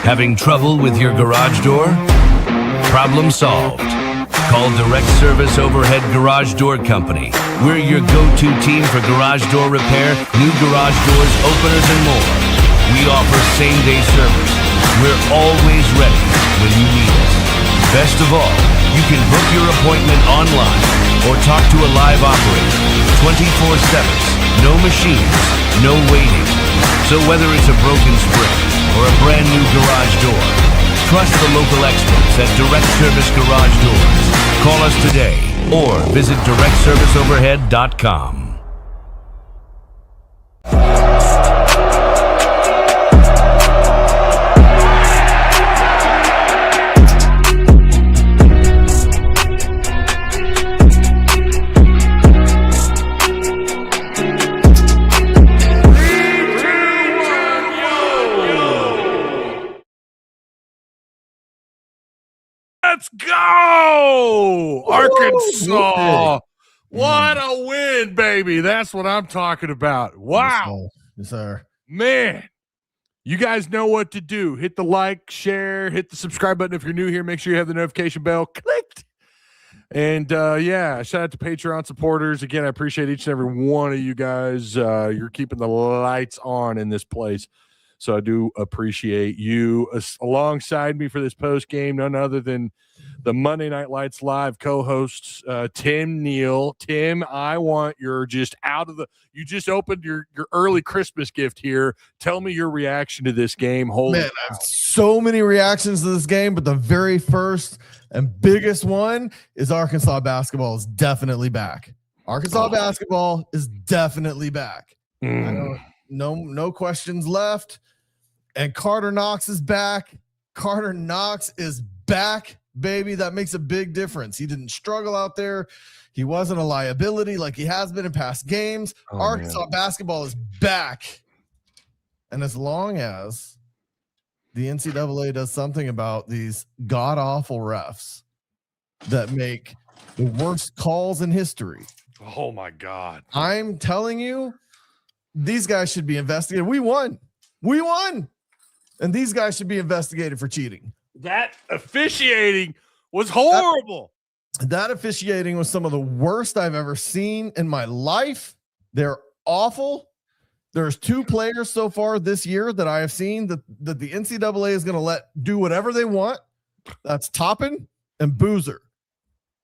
Having trouble with your garage door? Problem solved. Call Direct Service Overhead Garage Door Company. We're your go-to team for garage door repair, new garage doors, openers, and more. We offer same-day service. We're always ready when you need us. Best of all, you can book your appointment online or talk to a live operator 24/7. No machines, no waiting. So whether it's a broken spring or a brand new garage door, trust the local experts at Direct Service Garage Doors. Call us today or visit directserviceoverhead.com. Let's go, Arkansas. What a win, baby. That's what I'm talking about. Wow. Yes, sir. Man, you guys know what to do. Hit the like, share, hit the subscribe button. If you're new here, make sure you have the notification bell clicked. And, yeah, shout out to Patreon supporters. Again, I appreciate each and every one of you guys. You're keeping the lights on in this place. So I do appreciate you alongside me for this post game. None other than the Monday Night Lights Live co-hosts, Tim Neal. Tim, I want your just out of the – you just opened your early Christmas gift here. Tell me your reaction to this game. Holy Man, I have so many reactions to this game, but the very first and biggest one is Arkansas basketball is definitely back. Arkansas basketball is definitely back. I don't, no questions left. And Carter Knox is back. Carter Knox is back, baby. That makes a big difference. He didn't struggle out there. He wasn't a liability like he has been in past games. Arkansas basketball is back. And as long as the NCAA does something about these god-awful refs that make the worst calls in history. Oh, my God. I'm telling you, these guys should be investigated. We won. And these guys should be investigated for cheating. That officiating was horrible. That officiating was some of the worst I've ever seen in my life. They're awful. There's 2 players so far this year that I have seen that the NCAA is going to let do whatever they want. That's Toppin and Boozer.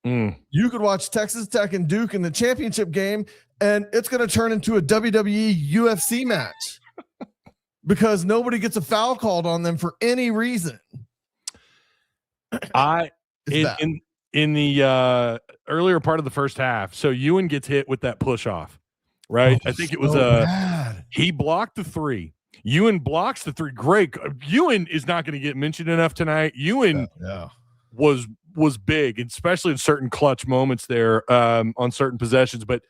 You could watch Texas Tech and Duke in the championship game, and it's going to turn into a WWE UFC match. Because nobody gets a foul called on them for any reason. In the earlier part of the first half, so Ewan gets hit with that push off, right? I think it was he blocked the 3. Ewan blocks the 3. Great. Ewan is not going to get mentioned enough tonight. Ewan was big, especially in certain clutch moments there on certain possessions. But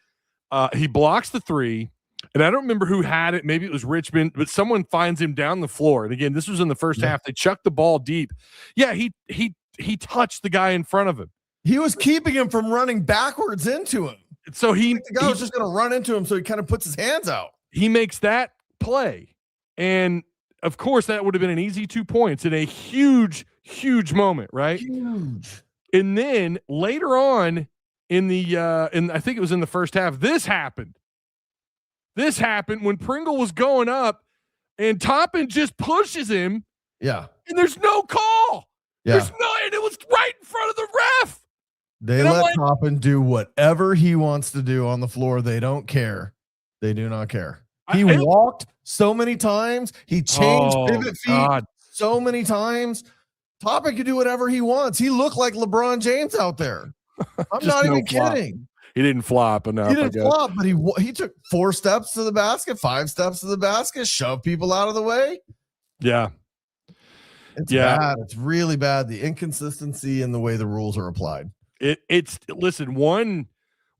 he blocks the 3. And I don't remember who had it. Maybe it was Richmond, but someone finds him down the floor. And again, this was in the first half. They chucked the ball deep. Yeah, he touched the guy in front of him. He was keeping him from running backwards into him. So the guy was just going to run into him, so he kind of puts his hands out. He makes that play. And, of course, that would have been an easy 2 points in a huge, huge moment, right? Huge. And then later on in the I think it was in the first half, this happened. This happened when Pringle was going up and Toppin just pushes him. Yeah. And there's no call. Yeah. And it was right in front of the ref. They let Toppin do whatever he wants to do on the floor. They don't care. They do not care. He walked so many times. He changed pivot feet so many times. Toppin can do whatever he wants. He looked like LeBron James out there. I'm not even kidding. He didn't flop enough. He didn't flop, but he took 4 steps to the basket, 5 steps to the basket, shoved people out of the way. Yeah. It's bad. It's really bad. The inconsistency in the way the rules are applied. Listen, one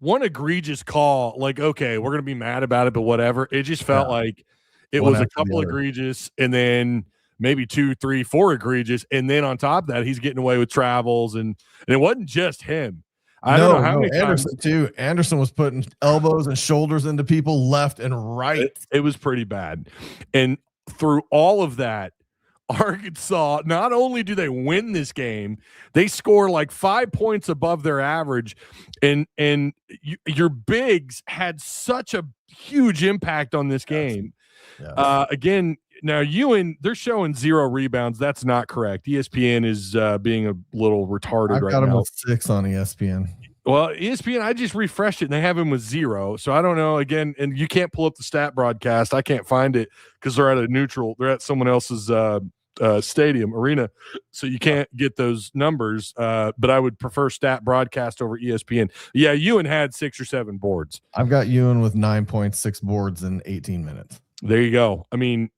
egregious call, like, okay, we're going to be mad about it, but whatever. It just felt like it was a couple egregious and then maybe 2, 3, 4 egregious. And then on top of that, he's getting away with travels. And it wasn't just him. I don't know how many Anderson too. Anderson was putting elbows and shoulders into people left and right. It was pretty bad. And through all of that, Arkansas, not only do they win this game, they score like 5 points above their average, and your bigs had such a huge impact on this game. Yes. Again, now Ewan, they're showing 0 rebounds. That's not correct. ESPN is being a little retarded right now. I've got him with 6 on ESPN. Well, ESPN, I just refreshed it and they have him with 0. So I don't know. Again, and you can't pull up the stat broadcast. I can't find it because they're at a neutral. They're at someone else's stadium arena, so you can't get those numbers. But I would prefer stat broadcast over ESPN. Yeah, Ewan had 6 or 7 boards. I've got Ewan with 9.6 boards in 18 minutes. There you go. I mean,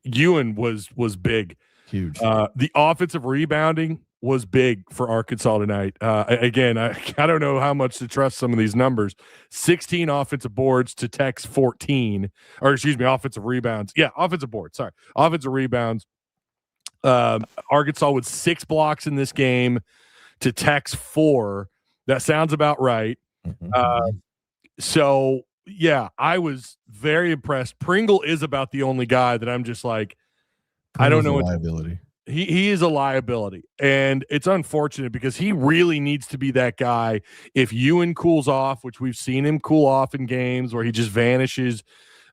Ewan was big, huge. The offensive rebounding was big for Arkansas tonight. Again, I don't know how much to trust some of these numbers. 16 offensive boards to Tech's 14, or excuse me, offensive rebounds. Yeah, offensive boards. Sorry, offensive rebounds. Arkansas with 6 blocks in this game to Tech's 4. That sounds about right. So yeah, I was very impressed. Pringle is about the only guy that I'm just like, I don't know. Liability. He is a liability, and it's unfortunate because he really needs to be that guy. If Ewan cools off, which we've seen him cool off in games where he just vanishes,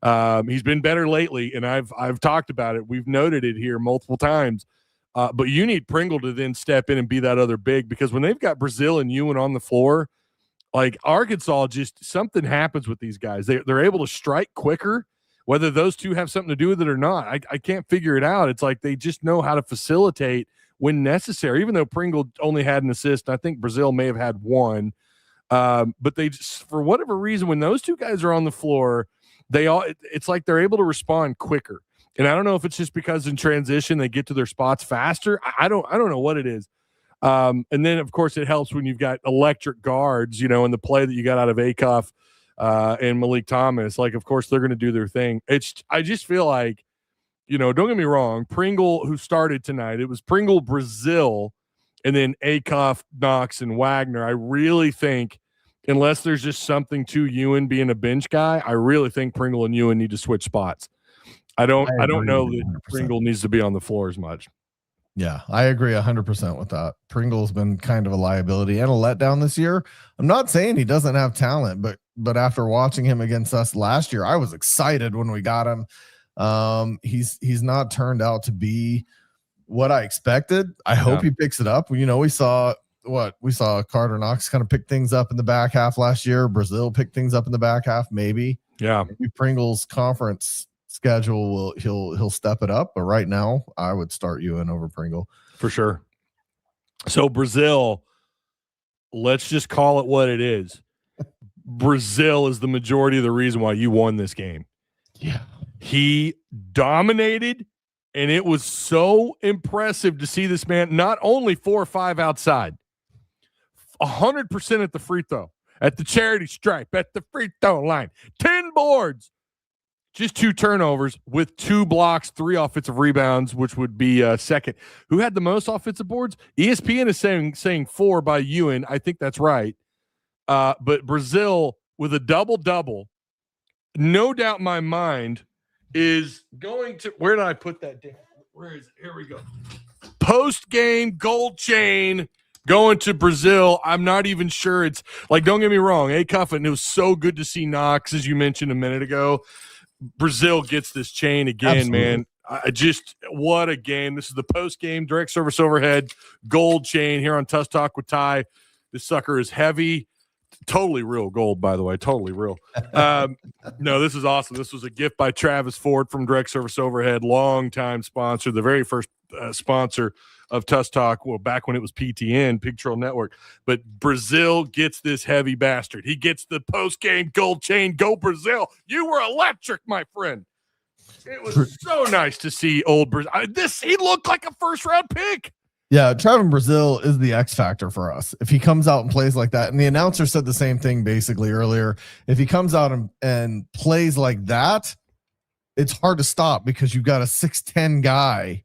he's been better lately, and I've talked about it. We've noted it here multiple times. But you need Pringle to then step in and be that other big, because when they've got Brazile and Ewan on the floor, like Arkansas, just something happens with these guys. They're able to strike quicker. Whether those two have something to do with it or not, I can't figure it out. It's like they just know how to facilitate when necessary, even though Pringle only had an assist. I think Brazile may have had 1. But they just, for whatever reason, when those two guys are on the floor, it's like they're able to respond quicker. And I don't know if it's just because in transition they get to their spots faster. I don't know what it is. And then, of course, it helps when you've got electric guards, you know, in the play that you got out of Acuff and Malik Thomas. Like, of course, they're going to do their thing. I just feel like, you know, don't get me wrong, Pringle, who started tonight, it was Pringle, Brazile, and then Acuff, Knox, and Wagner. I really think, unless there's just something to Ewan being a bench guy, I really think Pringle and Ewan need to switch spots. I don't know that 100%. Pringle needs to be on the floor as much. Yeah, I agree 100% with that. Pringle's been kind of a liability and a letdown this year. I'm not saying he doesn't have talent, but after watching him against us last year, I was excited when we got him. He's not turned out to be what I expected. I hope he picks it up. You know, we saw Carter Knox kind of pick things up in the back half last year. Brazile picked things up in the back half, maybe. Yeah. Maybe Pringle's conference schedule he'll step it up, but right now I would start Ewan over Pringle for sure. So Brazile, let's just call it what it is. Brazile is the majority of the reason why you won this game. Yeah, he dominated, and it was so impressive to see this man not only 4 or 5 outside, 100% at the free throw, at the charity stripe, at the free throw line, 10 boards. Just 2 turnovers with 2 blocks, 3 offensive rebounds, which would be second. Who had the most offensive boards? ESPN is saying 4 by Ewan. I think that's right. But Brazile with a double-double, no doubt in my mind, is going to – where did I put that down? Where is it? Here we go. Post-game gold chain going to Brazile. I'm not even sure it's – like, don't get me wrong. Acuff, and it was so good to see Knox, as you mentioned a minute ago. Brazile gets this chain again. Absolutely. Man. What a game. This is the post-game direct service overhead gold chain here on Tusk Talk with Ty. This sucker is heavy. Totally real gold, by the way. Totally real. No, this is awesome. This was a gift by Travis Ford from Direct Service Overhead, longtime sponsor, the very first sponsor of Tusk Talk, well, back when it was PTN, Pig Trail Network. But Brazile gets this heavy bastard. He gets the post-game gold chain. Go Brazile. You were electric, my friend. It was so nice to see old Brazile. He looked like a first-round pick. Yeah, Trevin Brazile is the X factor for us. If he comes out and plays like that, and the announcer said the same thing basically earlier, if he comes out and plays like that, it's hard to stop because you've got a 6'10" guy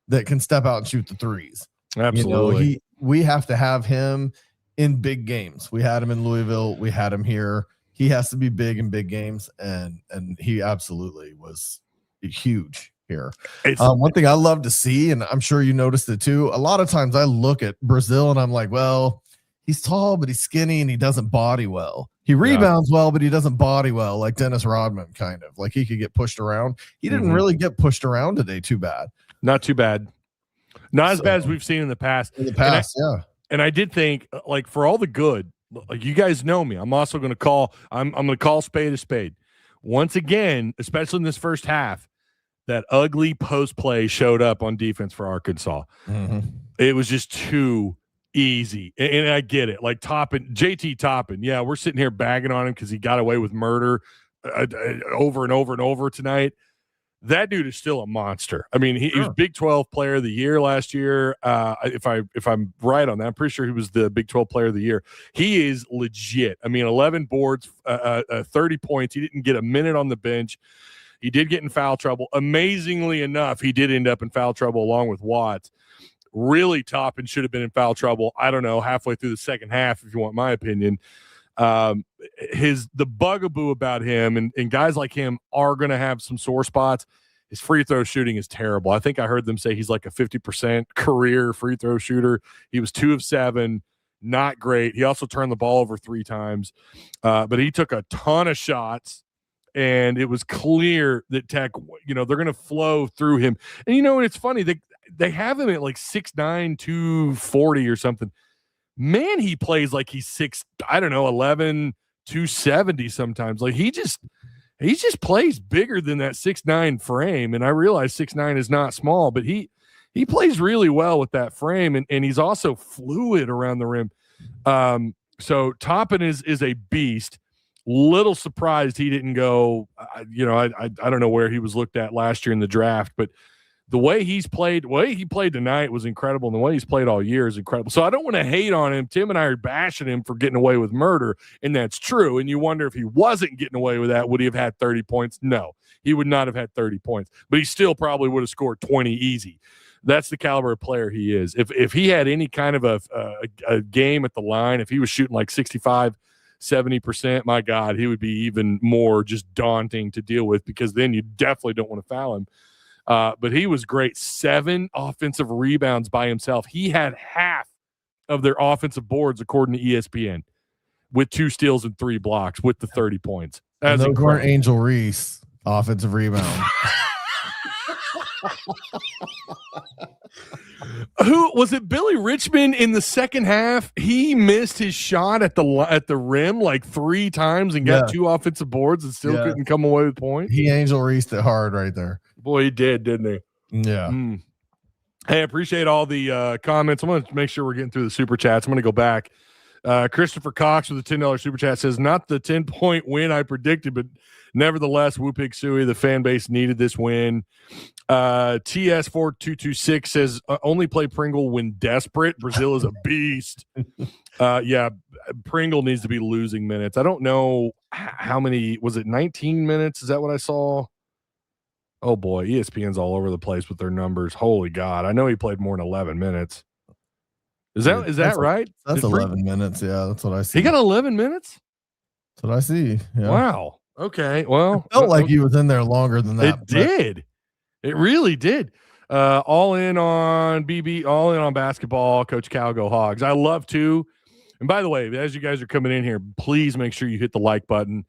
that can step out and shoot the threes. Absolutely. You know, we have to have him in big games. We had him in Louisville. We had him here. He has to be big in big games, and he absolutely was huge here. It's One thing I love to see, and I'm sure you noticed it too, a lot of times I look at Brazil and I'm like, well, he's tall, but he's skinny and he doesn't body well. He rebounds well, but he doesn't body well, like Dennis Rodman, kind of. Like he could get pushed around. He didn't really get pushed around today too bad. not too bad. Not as bad as we've seen in the past. And I did think, like, for all the good, like, you guys know me. I'm also going to call. I'm going to call spade a spade. Once again, especially in this first half, that ugly post play showed up on defense for Arkansas. It was just too easy, and I get it. Like JT Toppin, yeah, we're sitting here bagging on him because he got away with murder over and over and over tonight. That dude is still a monster. I mean, he was Big 12 Player of the Year last year. If I'm right on that, I'm pretty sure he was the Big 12 Player of the Year. He is legit. I mean, 11 boards, 30 points. He didn't get a minute on the bench. He did get in foul trouble. Amazingly enough, he did end up in foul trouble along with Watts. Really Toppin should have been in foul trouble, I don't know, halfway through the second half, if you want my opinion. The bugaboo about him and guys like him are going to have some sore spots. His free throw shooting is terrible. I think I heard them say he's like a 50% career free throw shooter. He was 2 of 7, not great. He also turned the ball over 3 times, but he took a ton of shots, and it was clear that Tech, they're going to flow through him. And it's funny, they have him at like 6'9", 240 or something. Man, he plays like he's 11, 270 sometimes. Like he just plays bigger than that 6'9" frame. And I realize 6'9" is not small, but he plays really well with that frame, and he's also fluid around the rim. So Toppin is a beast. Little surprised he didn't go. I don't know where he was looked at last year in the draft, but the way he played tonight was incredible, and the way he's played all year is incredible. So I don't want to hate on him. Tim and I are bashing him for getting away with murder, and that's true. And you wonder, if he wasn't getting away with that, would he have had 30 points? No, he would not have had 30 points, but he still probably would have scored 20 easy. That's the caliber of player he is. If he had any kind of a game at the line, if he was shooting like 65, 70%, my God, he would be even more just daunting to deal with, because then you definitely don't want to foul him. But he was great. 7 offensive rebounds by himself. He had half of their offensive boards, according to ESPN, with 2 steals and 3 blocks with the 30 points. Those weren't Angel Reese offensive rebound. Who was it? Billy Richmond in the second half. He missed his shot at the rim like 3 times and got 2 offensive boards and still couldn't come away with points. He Angel Reesed it hard right there. Boy, he did, didn't he? Yeah. Hey, I appreciate all the comments. I'm going to make sure we're getting through the super chats. I'm going to go back. Christopher Cox with a $10 super chat says, not the 10-point win I predicted, but nevertheless, Woo Pig Suey, the fan base needed this win. TS4226 says, only play Pringle when desperate. Brazil is a beast. Yeah, Pringle needs to be losing minutes. I don't know how many. Was it 19 minutes? Is that what I saw? Oh, boy, ESPN's all over the place with their numbers. Holy God. I know he played more than 11 minutes. Is that right? That's 11 minutes. Yeah, that's what I see. He got 11 minutes? That's what I see. Yeah. Wow. Okay. Well, it felt like he was in there longer than that. It did. It really did. All in on BB, all in on basketball. Coach Cal, go Hogs. I love to. And by the way, as you guys are coming in here, please make sure you hit the like button.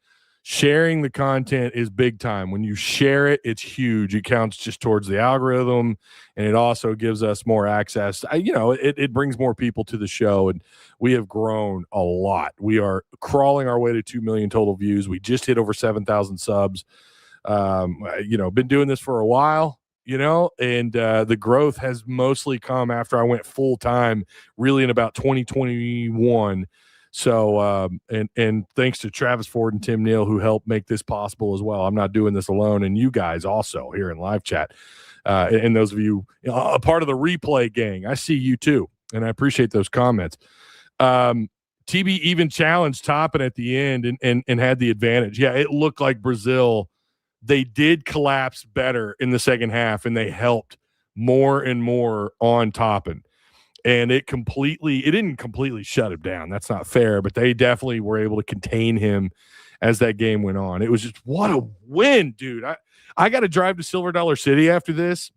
Sharing the content is big time. When you share it, it's huge. It counts just towards the algorithm, and it also gives us more access. It brings more people to the show, and we have grown a lot. We are crawling our way to 2 million total views. We just hit over 7,000 subs. Been doing this for a while, and the growth has mostly come after I went full time, really in about 2021. So, and thanks to Travis Ford and Tim Neal, who helped make this possible as well. I'm not doing this alone. And you guys also here in live chat, and those of you a part of the replay gang, I see you too. And I appreciate those comments. TB even challenged Toppin at the end and had the advantage. Yeah, it looked like Brazil, they did collapse better in the second half, and they helped more and more on Toppin. And it didn't completely shut him down. That's not fair, but they definitely were able to contain him as that game went on. It was just, what a win, dude. I got to drive to Silver Dollar City after this.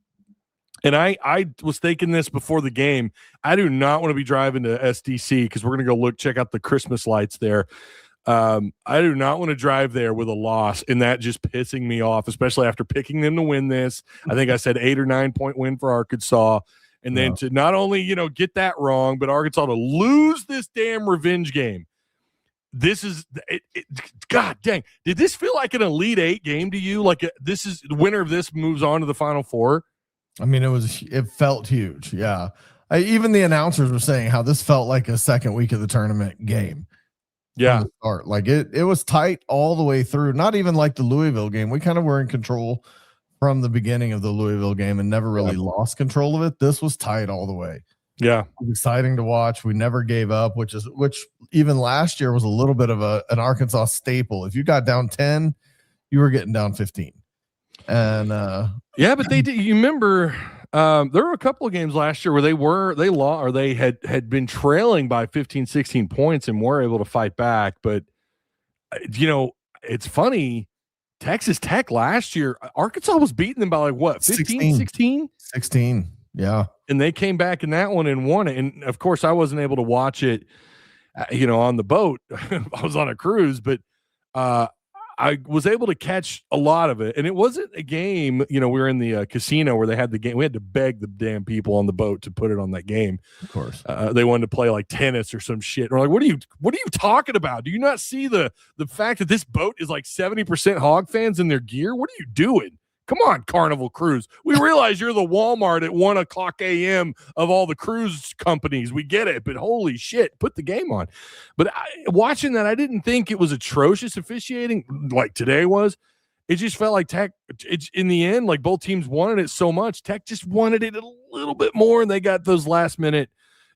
And I was thinking this before the game. I do not want to be driving to SDC because we're going to go check out the Christmas lights there. I do not want to drive there with a loss, and that just pissing me off, especially after picking them to win this. I think I said 8 or 9 point win for Arkansas. And then to not only, get that wrong, but Arkansas to lose this damn revenge game. This is God dang. Did this feel like an Elite Eight game to you? Like this is the winner of this moves on to the Final Four? I mean, it felt huge. Yeah. Even the announcers were saying how this felt like a second week of the tournament game. Yeah. Start. Like it was tight all the way through. Not even like the Louisville game. We kind of were in control from the beginning of the Louisville game and never really lost control of it. This was tight all the way. Yeah. It was exciting to watch. We never gave up, which even last year was a little bit of an Arkansas staple. If you got down 10, you were getting down 15. And but they did. You remember there were a couple of games last year where they had been trailing by 15, 16 points and were able to fight back. But it's funny. Texas Tech last year, Arkansas was beating them by like what, 15, 16? 16. Yeah. And they came back in that one and won it. And of course, I wasn't able to watch it, on the boat. I was on a cruise, but I was able to catch a lot of it. And it wasn't a game, we were in the casino where they had the game. We had to beg the damn people on the boat to put it on that game. Of course. They wanted to play like tennis or some shit. And we're like, what are you talking about? Do you not see the fact that this boat is like 70% Hog fans in their gear? What are you doing? Come on, Carnival Cruise. We realize you're the Walmart at 1:00 a.m. of all the cruise companies. We get it, but holy shit, put the game on. But watching that, I didn't think it was atrocious officiating like today was. It just felt like Tech, in the end, like both teams wanted it so much. Tech just wanted it a little bit more, and they got those last minute,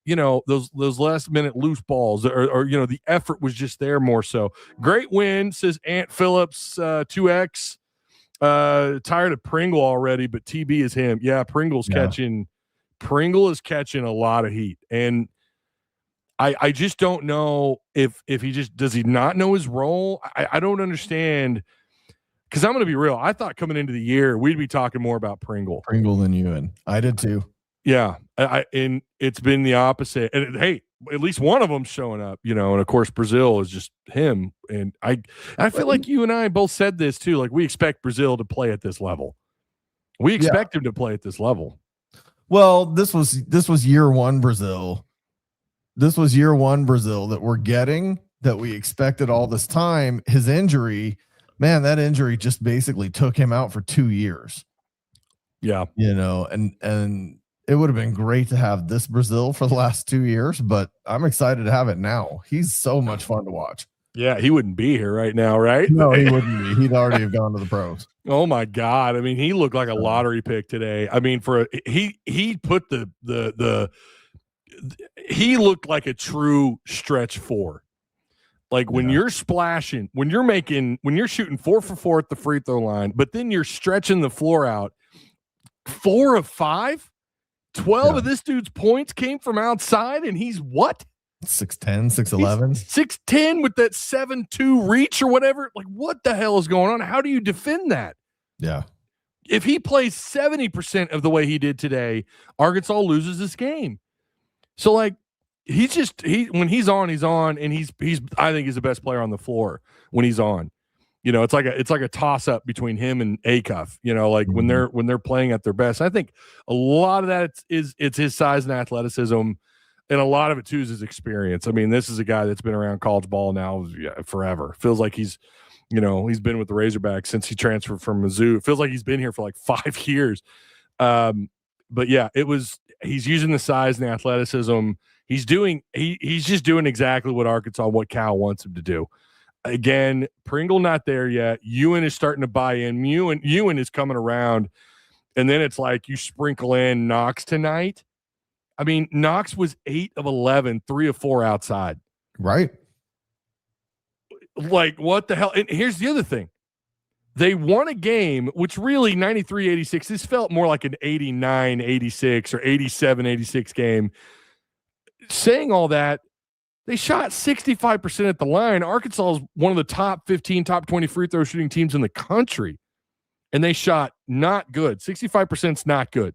those last minute loose balls, or the effort was just there more so. Great win, says Ant Phillips, 2X. Tired of Pringle already, but TB is him. Yeah, Pringle is catching a lot of heat. And I just don't know if he does he not know his role? I don't understand, because I'm going to be real. I thought coming into the year, we'd be talking more about Pringle than you, and I did too. Yeah. And it's been the opposite. And hey, at least one of them showing up, and of course Brazil is just him. And I feel like you and I both said this too. Like we expect Brazil to play at this level. We expect him to play at this level. Well, this was year one Brazil. This was year one Brazil that we're getting, that we expected all this time. His injury, man, that injury just basically took him out for 2 years. Yeah. And it would have been great to have this Brazil for the last 2 years, but I'm excited to have it now. He's so much fun to watch. Yeah, he wouldn't be here right now, right? No, he wouldn't be. He'd already have gone to the pros. Oh my God. I mean, he looked like a lottery pick today. I mean, he put he looked like a true stretch 4. Like when you're splashing, when you're shooting 4 for 4 at the free throw line, but then you're stretching the floor out 4 of 5. 12 of this dude's points came from outside, and he's what? 6'10", 6'11". 6'10" with that 7'2" reach or whatever. Like, what the hell is going on? How do you defend that? Yeah. If he plays 70% of the way he did today, Arkansas loses this game. So, like, when he's on, and he's I think he's the best player on the floor when he's on. It's like a toss up between him and Acuff, when they're playing at their best. I think a lot of that it's his size and athleticism, and a lot of it too is his experience. I mean, this is a guy that's been around college ball now forever. Feels like he's been with the Razorbacks since he transferred from Mizzou. It feels like he's been here for like 5 years. But yeah, he's using the size and the athleticism. He's just doing exactly what Cal wants him to do. Again, Pringle not there yet. Ewan is starting to buy in. Ewan is coming around, and then it's like you sprinkle in Knox tonight. I mean, Knox was 8 of 11, 3 of 4 outside. Right. Like, what the hell? And here's the other thing. They won a game, which really 93-86, this felt more like an 89-86 or 87-86 game. Saying all that, they shot 65% at the line. Arkansas is one of the top 15, top 20 free throw shooting teams in the country. and they shot not good. 65% is not good.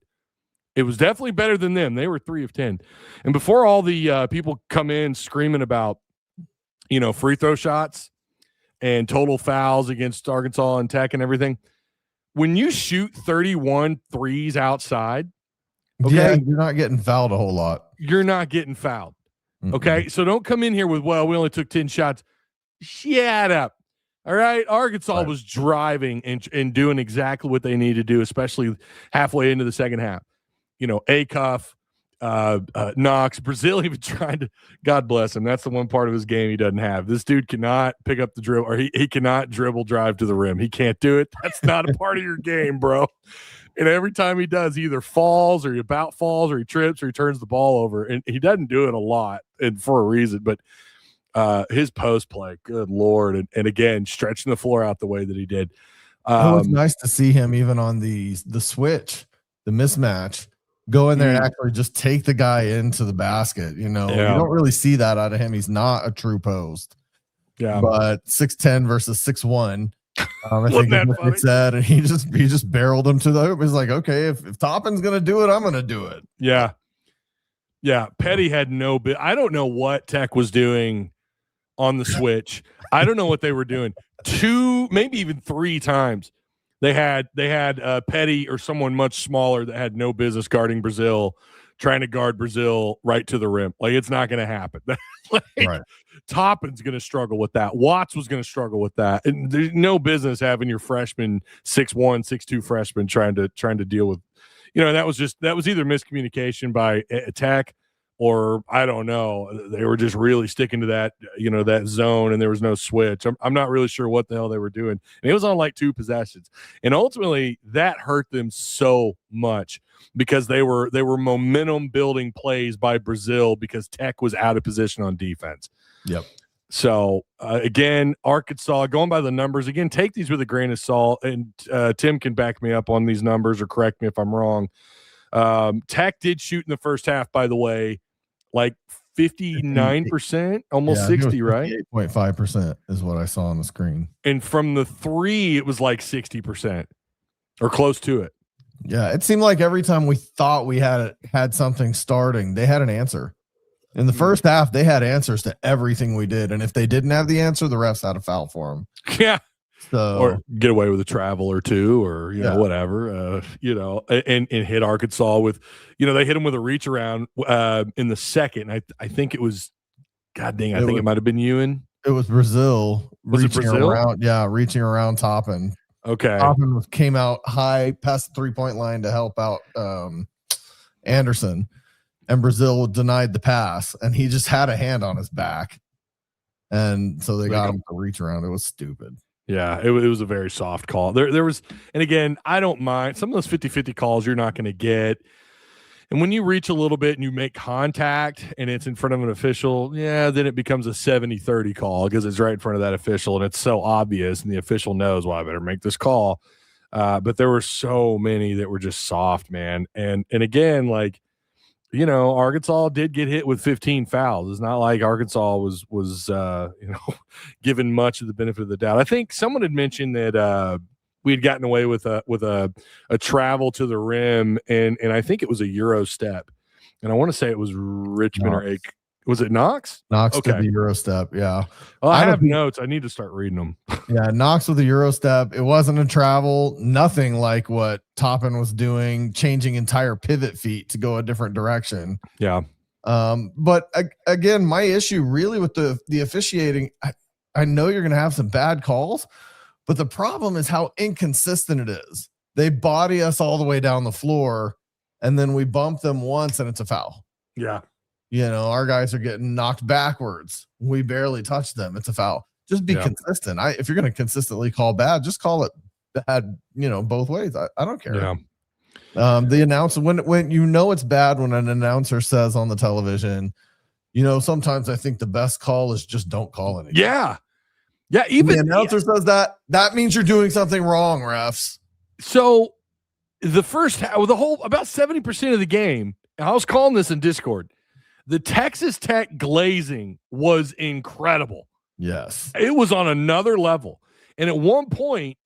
It was definitely better than them. They were 3 of 10. And before all the people come in screaming about, free throw shots and total fouls against Arkansas and Tech and everything, when you shoot 31 threes outside, okay, you're not getting fouled a whole lot. You're not getting fouled. Okay, Mm-mm. so don't come in here with, we only took 10 shots. Shut up. All right, Arkansas was driving and doing exactly what they need to do, especially halfway into the second half. Acuff, Knox, BRAZILE even tried to, God bless him. That's the one part of his game he doesn't have. This dude cannot pick up the dribble, or he cannot dribble drive to the rim. He can't do it. That's not a part of your game, bro. And every time he does, he either falls or he about falls or he trips or he turns the ball over. And he doesn't do it a lot and for a reason, but his post play, good Lord. And again, stretching the floor out the way that he did. It was nice to see him even on the switch, the mismatch, go in there and actually just take the guy into the basket. You don't really see that out of him. He's not a true post. Yeah. But 6'10" versus 6'1". I think that's what they said, and he just barreled him to the hoop. He's like, okay, if Toppin's gonna do it, I'm gonna do it. Yeah. Petty had no bit. I don't know what Tech was doing on the switch. I don't know what they were doing. 2, maybe even 3 times. They had Petty or someone much smaller that had no business guarding BRAZILE, trying to guard BRAZILE right to the rim. Like, it's not going to happen. Right. Toppin's going to struggle with that. Watts was going to struggle with that. And there's no business having your freshman 6'1", 6'2" freshman trying to deal with, that was either miscommunication by Tech, or I don't know. They were just really sticking to that, that zone, and there was no switch. I'm not really sure what the hell they were doing. And it was on like 2 possessions. And ultimately that hurt them so much because they were momentum building plays by BRAZILE because Tech was out of position on defense. Yep. So again, Arkansas, going by the numbers, again, take these with a grain of salt, and Tim can back me up on these numbers or correct me if I'm wrong. Tech did shoot in the first half, by the way, like 59%, almost 60, right? 8.5% is what I saw on the screen. And from the 3, it was like 60% or close to it. Yeah, it seemed like every time we thought we had something starting, they had an answer. In the first half, they had answers to everything we did, and if they didn't have the answer, the refs had a foul for them. Yeah. So, or get away with a travel or 2, or whatever, and hit Arkansas with, they hit him with a reach around in the second. I think it was, God dang, I think it might have been Ewan. It was BRAZILE. Was it BRAZILE? Reaching around Toppin. Okay. Toppin came out high past the 3-point line to help out Anderson, and BRAZILE denied the pass, and he just had a hand on his back, and so they got him to reach around. It was stupid. Yeah, it was a very soft call. There was, and again, I don't mind some of those 50-50 calls you're not going to get. And when you reach a little bit and you make contact and it's in front of an official, then it becomes a 70-30 call because it's right in front of that official and it's so obvious and the official knows, well, I better make this call. But there were so many that were just soft, man. And again, like, Arkansas did get hit with 15 fouls. It's not like Arkansas was given much of the benefit of the doubt. I think someone had mentioned that we had gotten away with a travel to the rim, and I think it was a Euro step. And I want to say it was Richmond or Ake. Was it Knox? Knox did the Euro step, yeah. Well, I have notes. I need to start reading them. Yeah, Knox with the Euro step. It wasn't a travel, nothing like what Toppin was doing, changing entire pivot feet to go a different direction. Yeah. But again, my issue really with the officiating, I know you're going to have some bad calls, but the problem is how inconsistent it is. They body us all the way down the floor, and then we bump them once, and it's a foul. Yeah. Our guys are getting knocked backwards. We barely touch them. It's a foul. Just be consistent. If you're going to consistently call bad, just call it bad, both ways. I don't care. Yeah. The announcer, when it's bad when an announcer says on the television, sometimes I think the best call is just don't call anything. Yeah. Yeah. Even when the announcer says that means you're doing something wrong, refs. So the first half, about 70% of the game, I was calling this in Discord, the Texas Tech glazing was incredible. Yes. It was on another level. And at one point,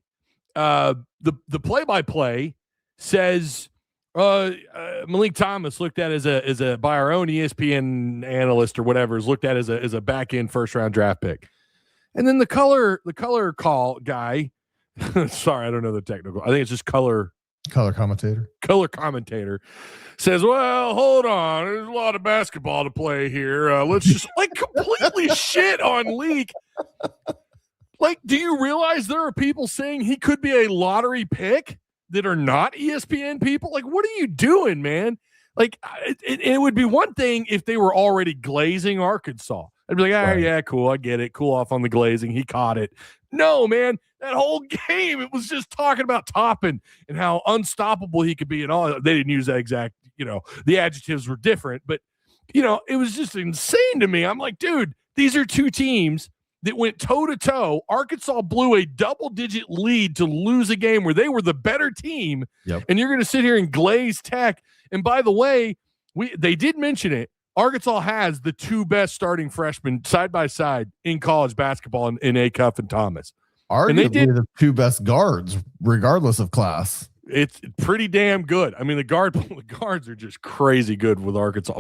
the play-by-play says Malik Thomas looked at as a by our own ESPN analyst or whatever is looked at as a back end first round draft pick, and then the color call guy. Sorry, I don't know the technical. I think it's just color commentator says, well, hold on, there's a lot of basketball to play here. Let's just completely shit on Leak. Do you realize there are people saying he could be a lottery pick that are not ESPN people? What are you doing, man? It would be one thing if they were already glazing Arkansas. I'd be like, right. Yeah, cool, I get it. Cool off on the glazing. He caught it. No, man, that whole game, it was just talking about Toppin and how unstoppable he could be and all. They didn't use that exact, the adjectives were different, but, it was just insane to me. I'm like, dude, these are two teams that went toe-to-toe. Arkansas blew a double-digit lead to lose a game where they were the better team, and you're going to sit here and glaze Tech. And by the way, they did mention it. Arkansas has the two best starting freshmen side-by-side in college basketball in Acuff and Thomas. Arguably the two best guards, regardless of class. It's pretty damn good. I mean, the guards are just crazy good with Arkansas.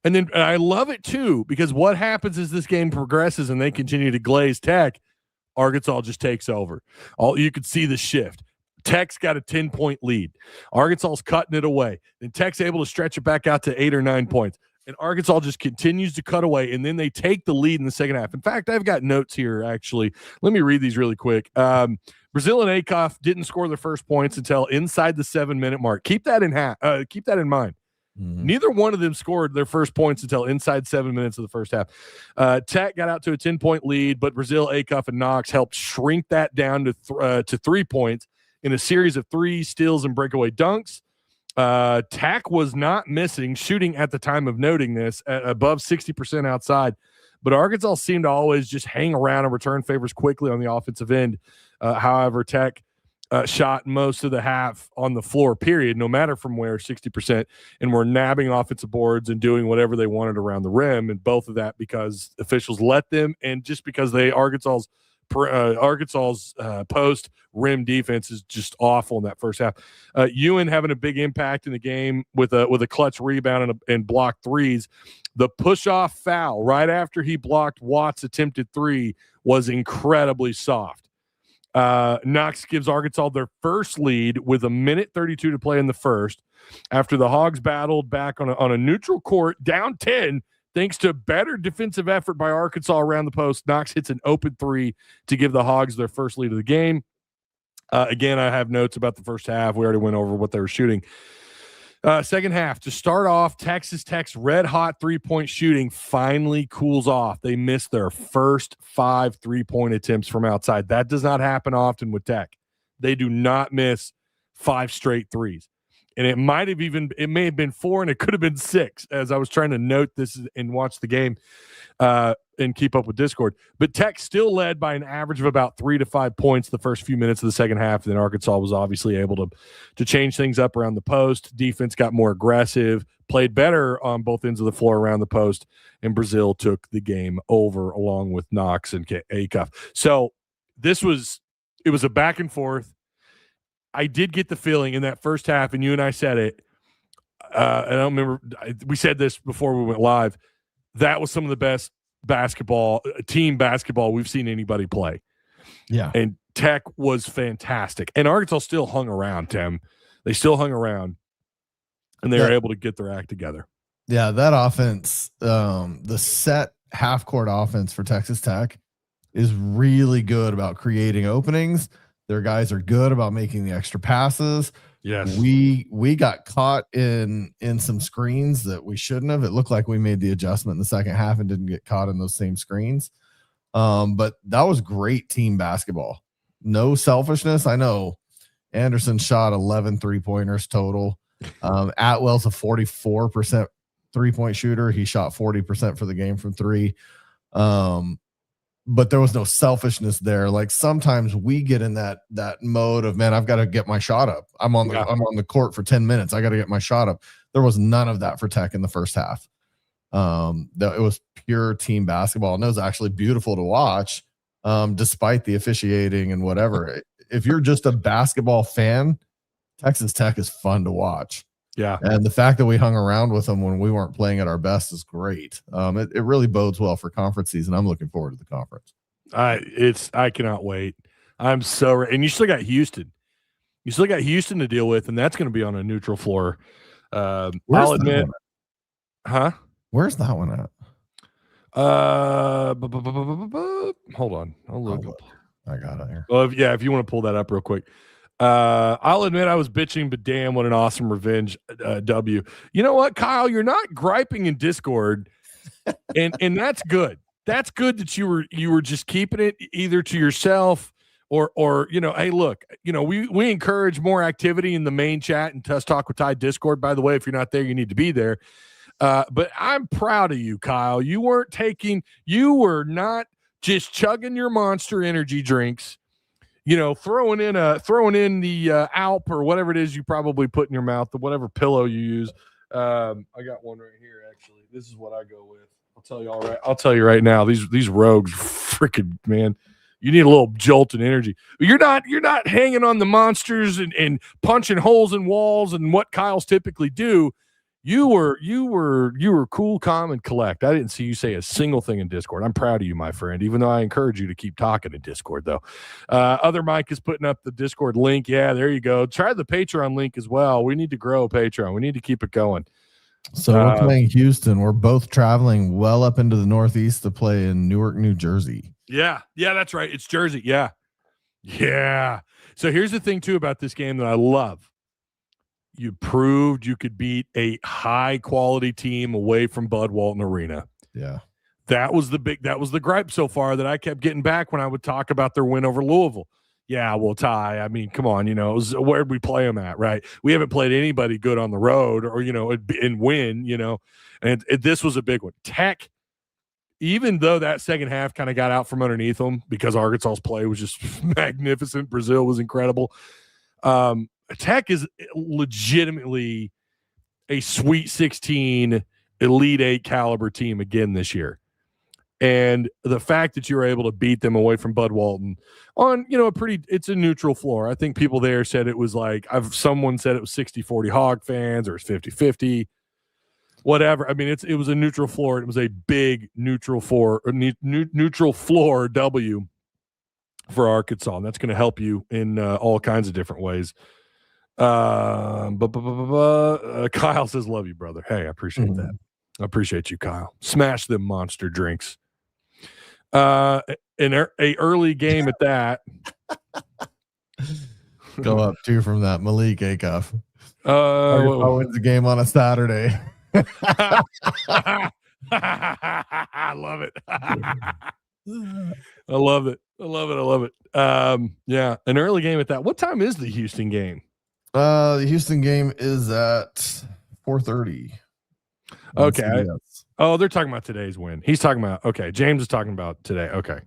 And I love it too, because what happens as this game progresses and they continue to glaze Tech, Arkansas just takes over. You could see the shift. Tech's got a 10-point lead. Arkansas's cutting it away. Then Tech's able to stretch it back out to 8 or 9 points. And Arkansas just continues to cut away, and then they take the lead in the second half. In fact, I've got notes here, actually. Let me read these really quick. Brazile and Acuff didn't score their first points until inside the 7-minute mark. Keep that in mind. Mm-hmm. Neither one of them scored their first points until inside 7 minutes of the first half. Tech got out to a 10-point lead, but Brazile, Acuff, and Knox helped shrink that down to 3 points in a series of 3 steals and breakaway dunks. Tech was not missing shooting at the time of noting this above 60% outside, but Arkansas seemed to always just hang around and return favors quickly on the offensive end. However, Tech shot most of the half on the floor, period, no matter from where, 60%, and were nabbing offensive boards and doing whatever they wanted around the rim, and both of that because officials let them, and just because Arkansas's post rim defense is just awful in that first half. Ewan having a big impact in the game with a clutch rebound and blocked threes. The push-off foul right after he blocked Watt's attempted 3 was incredibly soft. Knox gives Arkansas their first lead with 1:32 to play in the first. After the Hogs battled back on a neutral court, down 10, thanks to better defensive effort by Arkansas around the post, Knox hits an open 3 to give the Hogs their first lead of the game. Again, I have notes about the first half. We already went over what they were shooting. Second half, to start off, Texas Tech's red-hot three-point shooting finally cools off. They missed their first 5 3-point attempts from outside. That does not happen often with Tech. They do not miss 5 straight threes. And it may have been 4, and it could have been 6 as I was trying to note this and watch the game and keep up with Discord. But Tech still led by an average of about 3 to 5 points the first few minutes of the second half. And then Arkansas was obviously able to change things up around the post. Defense got more aggressive, played better on both ends of the floor around the post, and Brazile took the game over along with Knox and Acuff. So it was a back and forth. I did get the feeling in that first half, and you and I said it, I don't remember, we said this before we went live, that was some of the best team basketball we've seen anybody play. Yeah. And Tech was fantastic. And Arkansas still hung around, Tim. They still hung around, and they were able to get their act together. Yeah, that offense, the set half-court offense for Texas Tech is really good about creating openings. Their guys are good about making the extra passes. Yes. We got caught in some screens that we shouldn't have. It looked like we made the adjustment in the second half and didn't get caught in those same screens. But that was great team basketball. No selfishness. I know Anderson shot 11 3-pointers total. Atwell's a 44% 3-point shooter. He shot 40% for the game from 3. But there was no selfishness there. Like sometimes we get in that mode of, man, I've got to get my shot up. I'm on the court for 10 minutes. I got to get my shot up. There was none of that for Tech in the first half. It was pure team basketball, and it was actually beautiful to watch despite the officiating and whatever. If you're just a basketball fan, Texas Tech is fun to watch. Yeah. And the fact that we hung around with them when we weren't playing at our best is great. It really bodes well for conference season. I'm looking forward to the conference. I cannot wait. I'm so and you still got Houston. You still got Houston to deal with, and that's going to be on a neutral floor. I'll admit, huh? Where's that one at? Hold on. I'll look. I got it here. Well, if you want to pull that up real quick. I'll admit I was bitching, but damn, what an awesome revenge W. You know what, Kyle? You're not griping in Discord, and that's good. That's good that you were just keeping it either to yourself or hey, look, we encourage more activity in the main chat and Tusk Talk with Ty Discord. By the way, if you're not there, you need to be there. But I'm proud of you, Kyle. You were not just chugging your Monster energy drinks, throwing in the Alp or whatever it is you probably put in your mouth, whatever pillow you use. I got one right here. Actually, this is what I go with. I'll tell you right now. These rogues, freaking man, you need a little jolt in energy. You're not hanging on the Monsters and punching holes in walls and what Kyle's typically do. You were cool, calm, and collect. I didn't see you say a single thing in Discord. I'm proud of you, my friend, even though I encourage you to keep talking in Discord, though. Other Mike is putting up the Discord link. Yeah, there you go. Try the Patreon link as well. We need to grow Patreon. We need to keep it going. So we're playing Houston. We're both traveling well up into the Northeast to play in Newark, New Jersey. Yeah, that's right. It's Jersey. Yeah. So here's the thing, too, about this game that I love. You proved you could beat a high-quality team away from Bud Walton Arena. Yeah. That was the gripe so far that I kept getting back when I would talk about their win over Louisville. Yeah, well, Ty, I mean, come on, where'd we play them at, right? We haven't played anybody good on the road or, and win, and this was a big one. Tech, even though that second half kind of got out from underneath them because Arkansas's play was just magnificent. Brazil was incredible. Tech is legitimately a Sweet 16, Elite 8 caliber team again this year. And the fact that you were able to beat them away from Bud Walton on, it's a neutral floor. I think people there said it was like, someone said it was 60-40 Hog fans or it's 50-50, whatever. I mean, it was a neutral floor. It was a big neutral floor W for Arkansas. And that's going to help you in all kinds of different ways. Kyle says, love you, brother. Hey, I appreciate that. I appreciate you, Kyle. Smash them Monster drinks. In a early game at that. Go up 2 from that Malik Acuff. I wins the game on a Saturday. I love it. I love it. Yeah, an early game at that. What time is the Houston game? The Houston game is at 4:30. Okay. CBS. Oh, they're talking about today's win. He's talking about, okay. James is talking about today. Okay.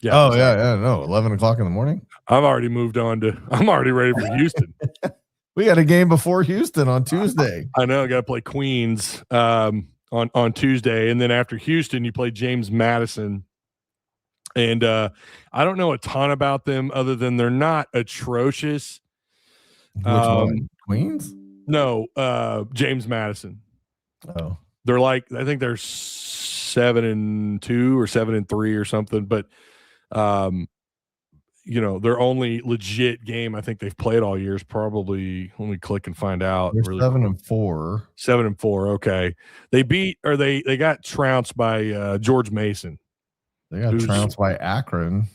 Yeah. Oh, yeah. No, 11 o'clock in the morning. I'm already ready for Houston. We got a game before Houston on Tuesday. I know. I got to play Queens on Tuesday. And then after Houston, you play James Madison. And I don't know a ton about them other than they're not atrocious. Which one? Queens? No, James Madison. Oh. They're like, I think they're 7-2 or 7-3 or something, but their only legit game I think they've played all year is probably, let me click and find out. They're 7-4. 7-4. Okay. They got trounced by George Mason. They got trounced by Akron.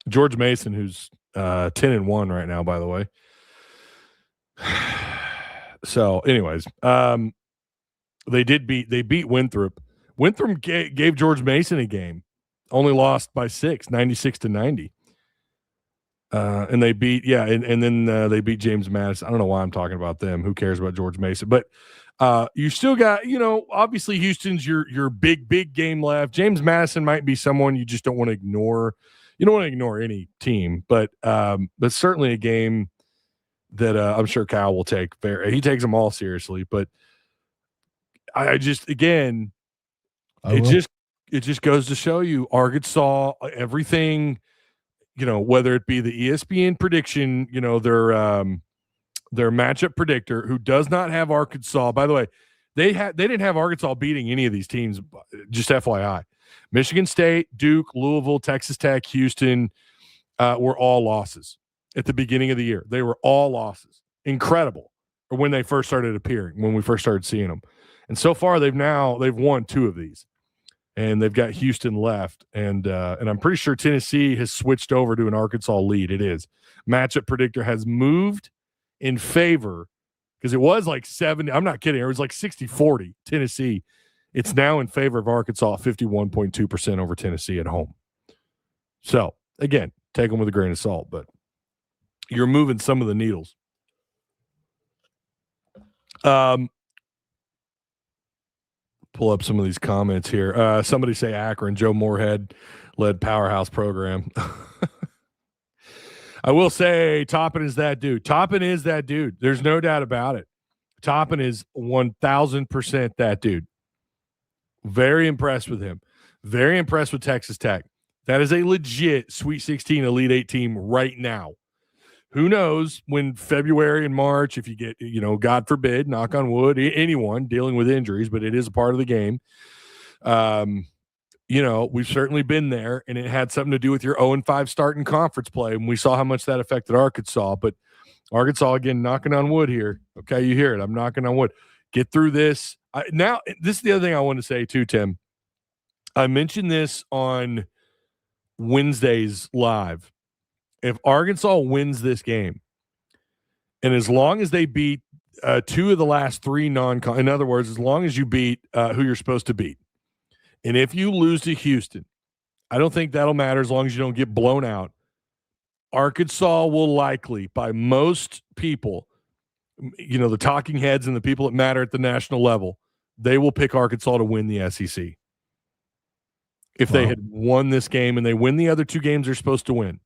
George Mason, who's 10-1 right now, by the way. So anyways, they beat Winthrop. Winthrop gave George Mason a game, only lost by 6, 96-90. And they beat, and then they beat James Madison. I don't know why I'm talking about them. Who cares about George Mason? But you still got, obviously Houston's your big game left. James Madison might be someone you just don't want to ignore. You don't want to ignore any team, but certainly a game that I'm sure Kyle will take. He takes them all seriously, but I just, again, goes to show you Arkansas, everything, whether it be the ESPN prediction, their matchup predictor, who does not have Arkansas. By the way, they didn't have Arkansas beating any of these teams. Just FYI, Michigan State, Duke, Louisville, Texas Tech, Houston were all losses at the beginning of the year. They were all losses. Incredible. Or when they first started appearing, when we first started seeing them. And so far they've won 2 of these. And they've got Houston left. And I'm pretty sure Tennessee has switched over to an Arkansas lead. It is. Matchup predictor has moved in favor, because it was like 70. I'm not kidding. It was like 60-40 Tennessee. It's now in favor of Arkansas, 51.2% over Tennessee at home. So, again, take them with a grain of salt, but you're moving some of the needles. Pull up some of these comments here. Somebody say Akron. Joe Moorhead led powerhouse program. I will say Toppin is that dude. Toppin is that dude. There's no doubt about it. Toppin is 1,000% that dude. Very impressed with him. Very impressed with Texas Tech. That is a legit Sweet 16 Elite 8 team right now. Who knows when February and March, if you get, God forbid, knock on wood, anyone dealing with injuries, but it is a part of the game. We've certainly been there, and it had something to do with your 0-5 start in conference play, and we saw how much that affected Arkansas. But Arkansas, again, knocking on wood here. Okay, you hear it. I'm knocking on wood. Get through this. Now, this is the other thing I want to say too, Tim. I mentioned this on Wednesday's live. If Arkansas wins this game, and as long as they beat 2 of the last 3 non-con, in other words, as long as you beat who you're supposed to beat, and if you lose to Houston, I don't think that'll matter as long as you don't get blown out. Arkansas will likely, by most people, the talking heads and the people that matter at the national level, they will pick Arkansas to win the SEC. If they had won this game and they win the other 2 games they're supposed to win,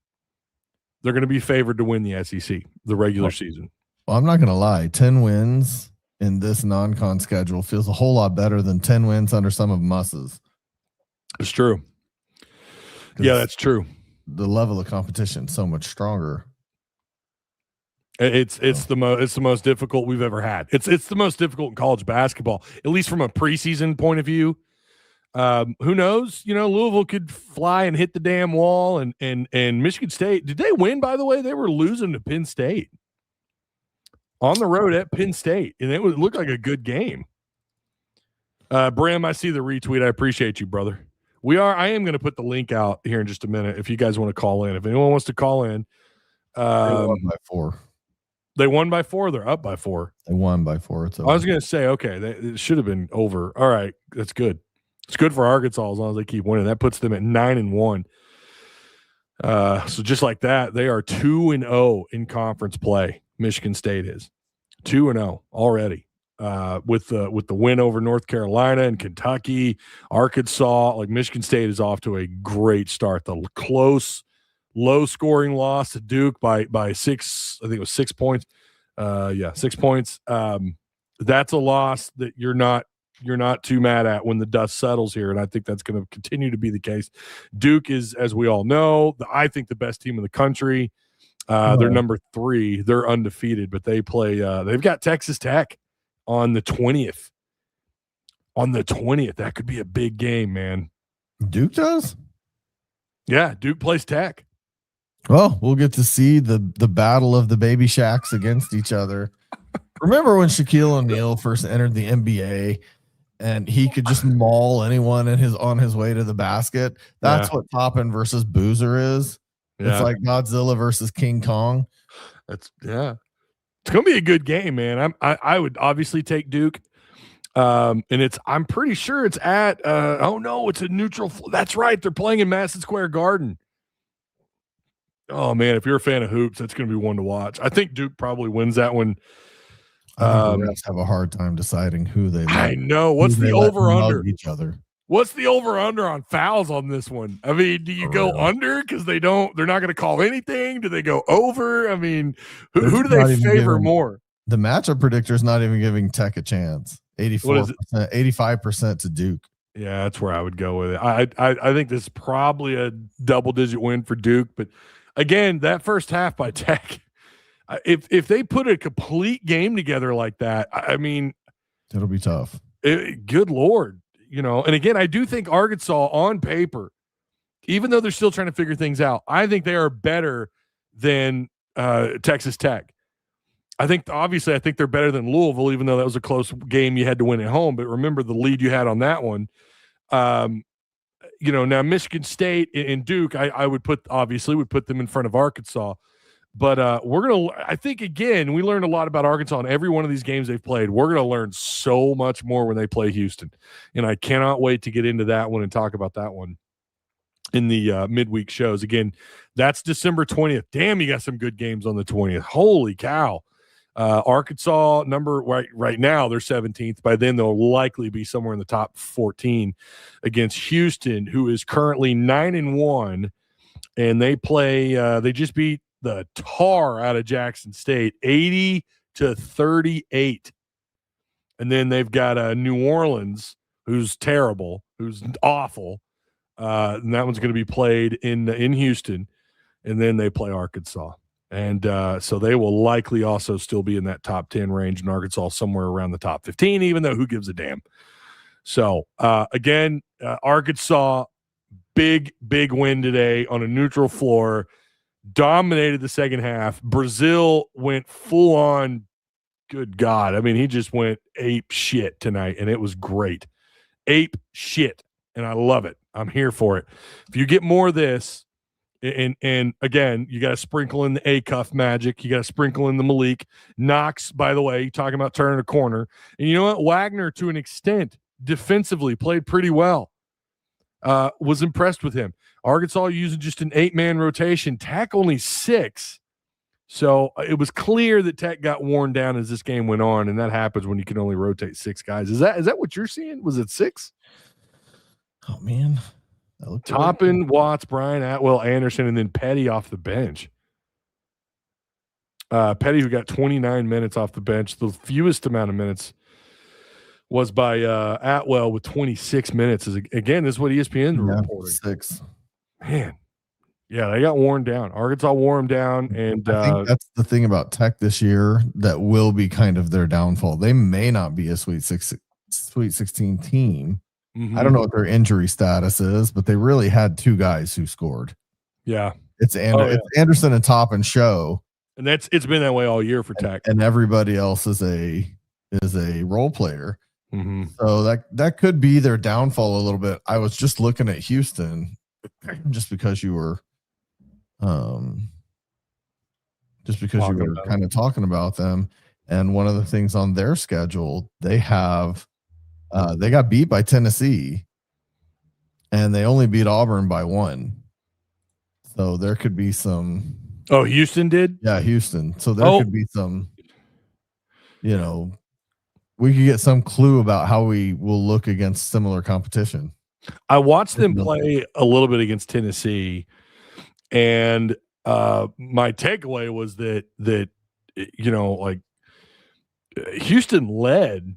they're going to be favored to win the SEC, the regular season. Well, I'm not going to lie. 10 wins in this non-con schedule feels a whole lot better than 10 wins under some of Muss's. It's true. Yeah, that's true. The level of competition is so much stronger. It's the most difficult we've ever had. It's the most difficult in college basketball, at least from a preseason point of view. Who knows? Louisville could fly and hit the damn wall, and Michigan State. Did they win, by the way? They were losing to Penn State on the road at Penn State, and it looked like a good game. Bram, I see the retweet. I appreciate you, brother. I am going to put the link out here in just a minute if you guys want to call in. If anyone wants to call in. They won by 4. They won by 4. They're up by 4. They won by 4. It's over. I was going to say, okay, it should have been over. All right, that's good. It's good for Arkansas as long as they keep winning. That puts them at 9-1. So just like that, they are 2-0 in conference play. Michigan State is 2-0 already. With the win over North Carolina and Kentucky, Arkansas, like Michigan State is off to a great start. The close, low-scoring loss to Duke by 6. I think it was 6 points. 6 points. That's a loss that you're not too mad at when the dust settles here, and I think that's going to continue to be the case. Duke is, as we all know, I think the best team in the country. They're number 3. They're undefeated, but they play. They've got Texas Tech on the 20th. On the 20th, that could be a big game, man. Duke does? Yeah, Duke plays Tech. Well, we'll get to see the battle of the baby Shaqs against each other. Remember when Shaquille O'Neal first entered the NBA and he could just maul anyone on his way to the basket? That's what Toppin versus Boozer is. Yeah. It's like Godzilla versus King Kong. It's going to be a good game, man. I would obviously take Duke. And I'm pretty sure it's at it's a neutral. That's right. They're playing in Madison Square Garden. Oh man, if you're a fan of hoops, that's going to be one to watch. I think Duke probably wins that one. I think the refs have a hard time deciding who they. I know. What's the over under? Each other. What's the over under on fouls on this one? I mean, do you go under because they're not going to call anything? Do they go over? I mean, who do they favor more? The matchup predictor is not even giving Tech a chance. 84%, 85% to Duke. Yeah, that's where I would go with it. I think this is probably a double-digit win for Duke, but again, that first half by Tech, if they put a complete game together like that, I mean, it'll be tough. Good Lord, and again, I do think Arkansas on paper, even though they're still trying to figure things out, I think they are better than Texas Tech. I think they're better than Louisville, even though that was a close game you had to win at home. But remember the lead you had on that one. Now Michigan State and Duke, I would put them in front of Arkansas. But I think, again, we learned a lot about Arkansas in every one of these games they've played. We're going to learn so much more when they play Houston. And I cannot wait to get into that one and talk about that one in the midweek shows. Again, that's December 20th. Damn, you got some good games on the 20th. Holy cow. Arkansas number right now, they're 17th. By then, they'll likely be somewhere in the top 14 against Houston, who is currently 9-1. And they play, they just beat the tar out of Jackson State, 80-38. And then they've got New Orleans, who's terrible, who's awful. And that one's going to be played in Houston. And then they play Arkansas. And so they will likely also still be in that top 10 range, and Arkansas somewhere around the top 15, even though who gives a damn. So, again, Arkansas, big win today on a neutral floor, dominated the second half. Brazil went full on, good God. I mean, he just went ape shit tonight, and it was great. Ape shit, and I love it. I'm here for it. If you get more of this, and again, you got to sprinkle in the A-Cuff magic. You got to sprinkle in the Malik. Knox, by the way, talking about turning a corner. And you know what? Wagner, to an extent, defensively played pretty well. Was impressed with him. Arkansas using just an 8-man rotation. Tech only 6. So it was clear that Tech got worn down as this game went on, and that happens when you can only rotate 6 guys. Is that what you're seeing? Was it 6? Oh, man. Toppin, Watts, Bryan, Atwell, Anderson, and then Petty off the bench. Petty, who got 29 minutes off the bench. The fewest amount of minutes was by Atwell with 26 minutes. Again, this is what ESPN reporting. 6. Man, yeah, they got worn down. Arkansas wore them down. And I think that's the thing about Tech this year that will be kind of their downfall. They may not be a Sweet 16 team. Mm-hmm. I don't know what their injury status is, but they really had 2 guys who scored. Yeah. It's Anderson and Toppin show. And it's been that way all year for Tech. And everybody else is a role player. Mm-hmm. So that could be their downfall a little bit. I was just looking at Houston just because you were kind of talking about them. And one of the things on their schedule, they got beat by Tennessee, and they only beat Auburn by 1. So there could be some. Oh, Houston did? Yeah, Houston. So there could be some, we could get some clue about how we will look against similar competition. I watched them play a little bit against Tennessee, and my takeaway was that Houston led.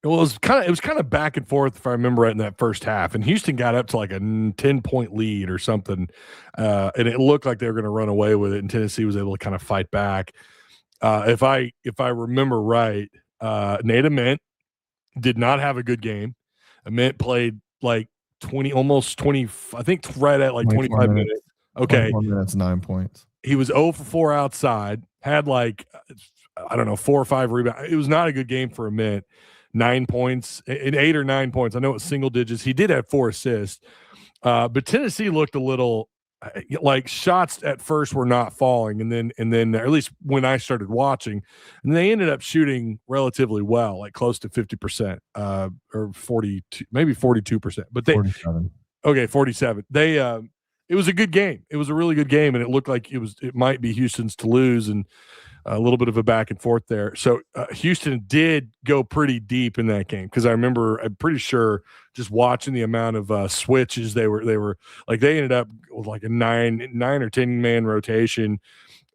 Well, it was kind of back and forth, if I remember right, in that first half. And Houston got up to like a 10-point lead or something, and it looked like they were going to run away with it. And Tennessee was able to kind of fight back. If I remember right, Nate Ament did not have a good game. Ament played like 20, almost 20. I think right at like 25 minutes. Okay, 24 minutes, 9 points. He was 0 for 4 outside. Had 4 or 5 rebounds. It was not a good game for Ament. 9 points, 8 or 9 points. I know it's single digits. He did have 4 assists, but Tennessee looked a little like shots at first were not falling, and then or at least when I started watching, and they ended up shooting relatively well, like close to 50%, or 42, maybe 42%. But 47. 47. They it was a good game. It was a really good game, and it looked like it might be Houston's to lose, and a little bit of a back and forth there. So Houston did go pretty deep in that game, because I'm pretty sure just watching the amount of switches they were like, they ended up with like a 9 or 10 man rotation,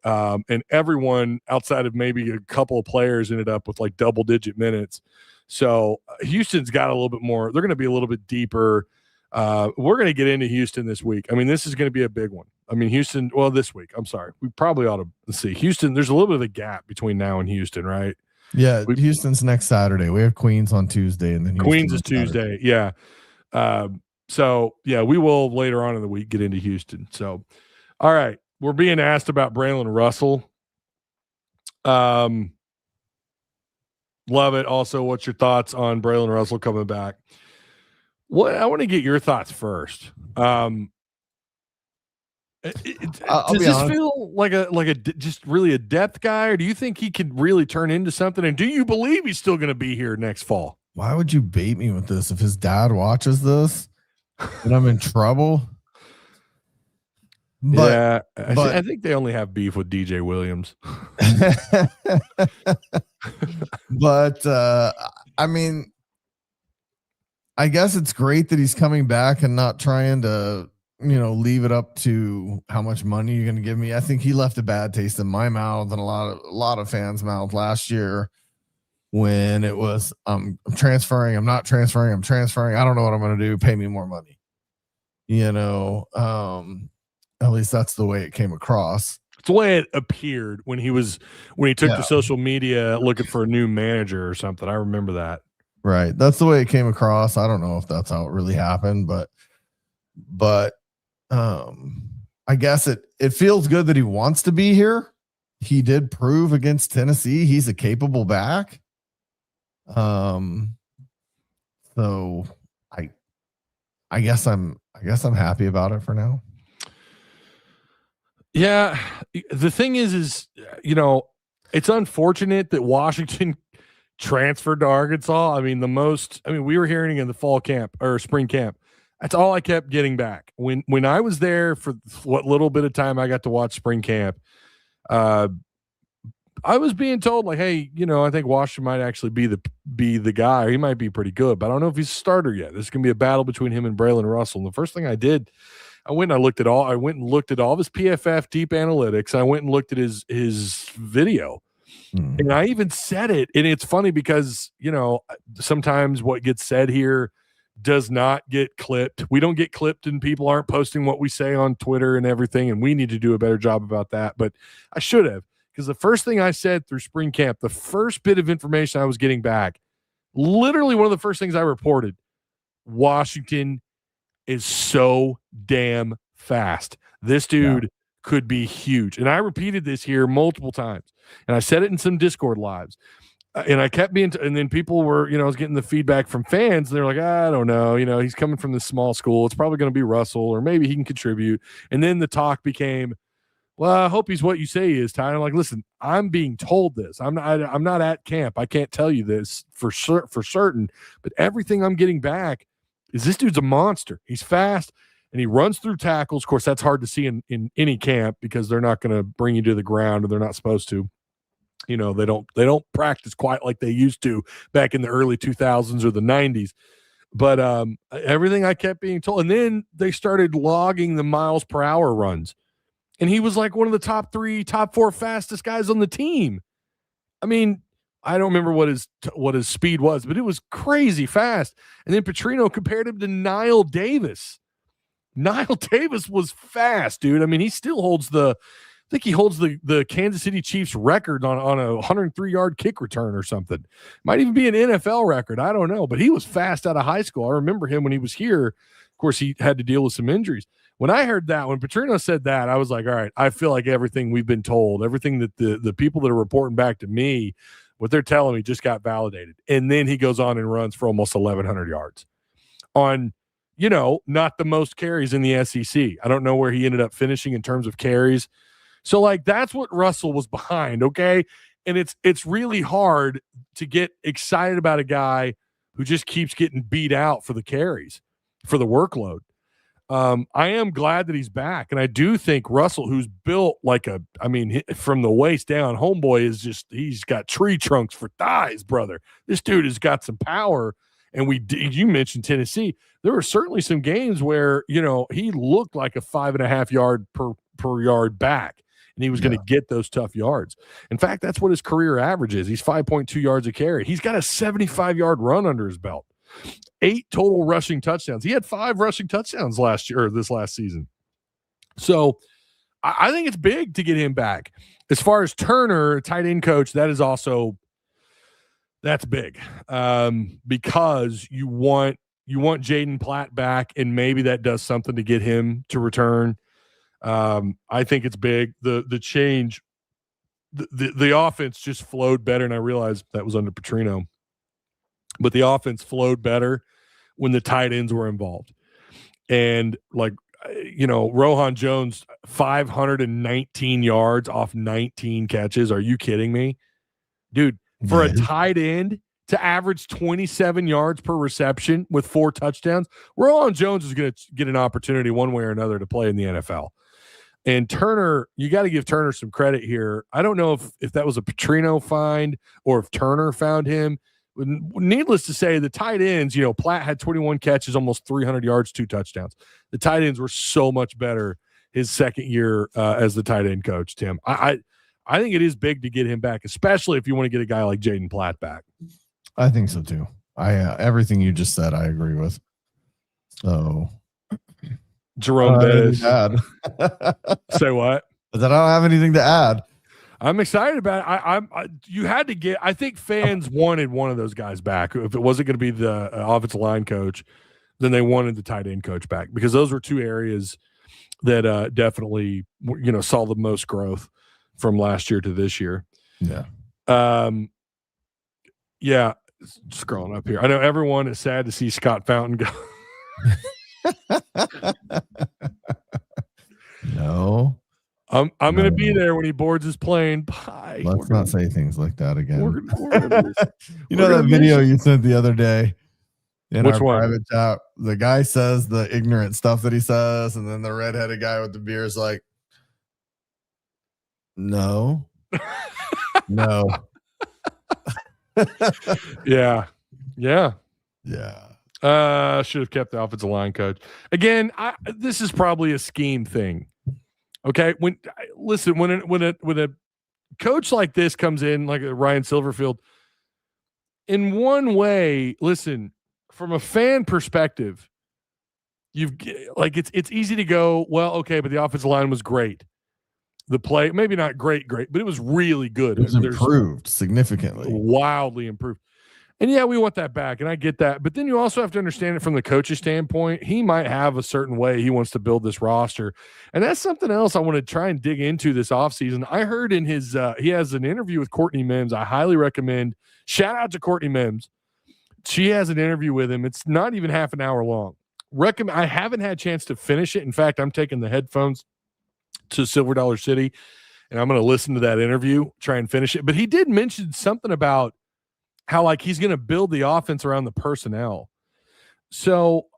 and everyone outside of maybe a couple of players ended up with like double digit minutes. So Houston's got a little bit more. They're going to be a little bit deeper. We're going to get into Houston this week. I mean, this is going to be a big one. I mean, Houston, well, this week, I'm sorry. We probably ought to see Houston. There's a little bit of a gap between now and Houston, right? Yeah, Houston's next Saturday. We have Queens on Tuesday, and then Houston Queens is Tuesday. Yeah. So yeah, we will later on in the week get into Houston. So, all right, we're being asked about Braylon Russell. Love it. Also, what's your thoughts on Braylon Russell coming back? What I want to get your thoughts first. Does this feel like a just really a depth guy, or do you think he could really turn into something? And do you believe he's still going to be here next fall? Why would you bait me with this? If his dad watches this, then I'm in trouble. But I think they only have beef with DJ Williams. But I mean, I guess it's great that he's coming back and not trying to, leave it up to how much money you're going to give me. I think he left a bad taste in my mouth and a lot of fans' mouth last year when it was I'm transferring, I'm not transferring, I'm transferring. I don't know what I'm going to do. Pay me more money. At least that's the way it came across. It's the way it appeared when he took to social media looking for a new manager or something. I remember that. Right. That's the way it came across. I don't know if that's how it really happened, but I guess it feels good that he wants to be here. He did prove against Tennessee he's a capable back. So I guess I'm happy about it for now. Yeah, the thing is it's unfortunate that Washington transferred to Arkansas. I mean, we were hearing in the fall camp or spring camp. That's all I kept getting back. When I was there for what little bit of time I got to watch spring camp, I was being told like, hey, I think Washington might actually be the guy. Or he might be pretty good, but I don't know if he's a starter yet. This is gonna be a battle between him and Braylon Russell. And the first thing I did, I went and looked at all of his PFF deep analytics. I went and looked at his video. And I even said it. And it's funny because, sometimes what gets said here does not get clipped. We don't get clipped and people aren't posting what we say on Twitter and everything. And we need to do a better job about that. But I should have, because the first thing I said through spring camp, the first bit of information I was getting back, literally one of the first things I reported, Washington is so damn fast. This dude could be huge. And I repeated this here multiple times. And I said it in some Discord lives. And I kept being, and then people were, I was getting the feedback from fans. They're like, I don't know, he's coming from this small school. It's probably going to be Russell, or maybe he can contribute. And then the talk became, well, I hope he's what you say he is, Ty. And I'm like, listen, I'm being told this. I'm not at camp. I can't tell you this for certain. But everything I'm getting back is this dude's a monster. He's fast and he runs through tackles. Of course, that's hard to see in any camp because they're not going to bring you to the ground, or they're not supposed to. They don't practice quite like they used to back in the early 2000s or the 90s. But everything I kept being told. And then they started logging the miles per hour runs. And he was like one of the top 4 fastest guys on the team. I mean, I don't remember what his speed was, but it was crazy fast. And then Petrino compared him to Niall Davis. Niall Davis was fast, dude. I mean, he still holds the Kansas City Chiefs record on a 103-yard kick return or something. Might even be an NFL record. I don't know, but he was fast out of high school. I remember him when he was here. Of course, he had to deal with some injuries. When I heard that, when Petrino said that, I was like, all right, I feel like everything we've been told, everything that the people that are reporting back to me, what they're telling me just got validated. And then he goes on and runs for almost 1,100 yards on, not the most carries in the SEC. I don't know where he ended up finishing in terms of carries. So, like, that's what Russell was behind, okay? And it's really hard to get excited about a guy who just keeps getting beat out for the carries, for the workload. I am glad that he's back, and I do think Russell, who's built like from the waist down, homeboy he's got tree trunks for thighs, brother. This dude has got some power, and you mentioned Tennessee. There were certainly some games where, he looked like a 5.5 yard per yard back. and he was going to get those tough yards. In fact, that's what his career average is. He's 5.2 yards a carry. He's got a 75-yard run under his belt. 8 total rushing touchdowns. He had 5 rushing touchdowns this last season. So I think it's big to get him back. As far as Turner, tight end coach, that's big because you want Jaden Platt back, and maybe that does something to get him to return. I think it's big. The change, the offense just flowed better, and I realized that was under Petrino, but the offense flowed better when the tight ends were involved. And Rohan Jones, 519 yards off 19 catches. Are you kidding me? Dude, for a tight end to average 27 yards per reception with 4 touchdowns, Rohan Jones is going to get an opportunity one way or another to play in the NFL. And Turner, you got to give Turner some credit here. I don't know if that was a Petrino find or if Turner found him. Needless to say, the tight ends, Platt had 21 catches, almost 300 yards, 2 touchdowns. The tight ends were so much better his second year as the tight end coach, Tim. I think it is big to get him back, especially if you want to get a guy like Jaden Platt back. I think so too. Everything you just said, I agree with. So, Jerome Bettis. Say what? I don't have anything to add. I'm excited about it. You had to get. I think fans wanted one of those guys back. If it wasn't going to be the offensive line coach, then they wanted the tight end coach back because those were 2 areas that definitely saw the most growth from last year to this year. Yeah. Yeah. Scrolling up here, I know everyone is sad to see Scott Fountain go. No. I'm going to be there when he boards his plane. Bye. Let's not say things like that again. That video you sent the other day in Which our one? private chat? The guy says the ignorant stuff that he says, and then the redheaded guy with the beer is like, no. No. Yeah. Should have kept the offensive line coach. Again, this is probably a scheme thing. Okay, when a coach like this comes in, like Ryan Silverfield, in one way, listen, from a fan perspective, it's easy to go, well, okay, but the offensive line was great. The play, maybe not great, but it was really good. It was improved significantly, wildly improved. And yeah, we want that back, and I get that. But then you also have to understand it from the coach's standpoint. He might have a certain way he wants to build this roster. And that's something else I want to try and dig into this offseason. I heard in his he has an interview with Courtney Mims. I highly recommend. Shout out to Courtney Mims. She has an interview with him. It's not even half an hour long. I haven't had a chance to finish it. In fact, I'm taking the headphones to Silver Dollar City, and I'm going to listen to that interview, try and finish it. But he did mention something about how he's going to build the offense around the personnel. So,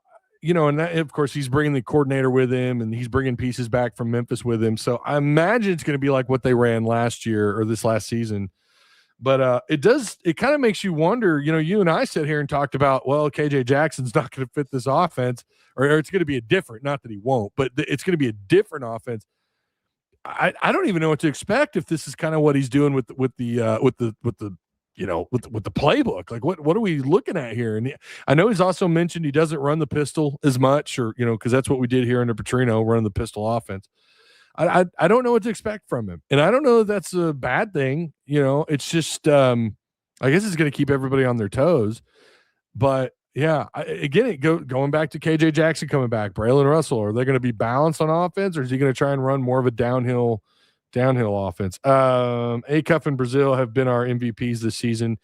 and that, of course, he's bringing the coordinator with him, and he's bringing pieces back from Memphis with him. So I imagine it's going to be like what they ran last year or this last season. But it kind of makes you wonder, you and I sat here and talked about, well, KJ Jackson's not going to fit this offense, or it's going to be a different, not that he won't, but it's going to be a different offense. I don't even know what to expect if this is kind of what he's doing with the playbook. Like what are we looking at here? And I know he's also mentioned he doesn't run the pistol as much, or because that's what we did here under Petrino, running the pistol offense. I don't know what to expect from him, and I don't know if that's a bad thing. It's just I guess it's going to keep everybody on their toes. But yeah, going back to KJ Jackson coming back, Braylon Russell, are they going to be balanced on offense, or is he going to try and run more of a downhill offense? Acuff and Brazil have been our MVPs this season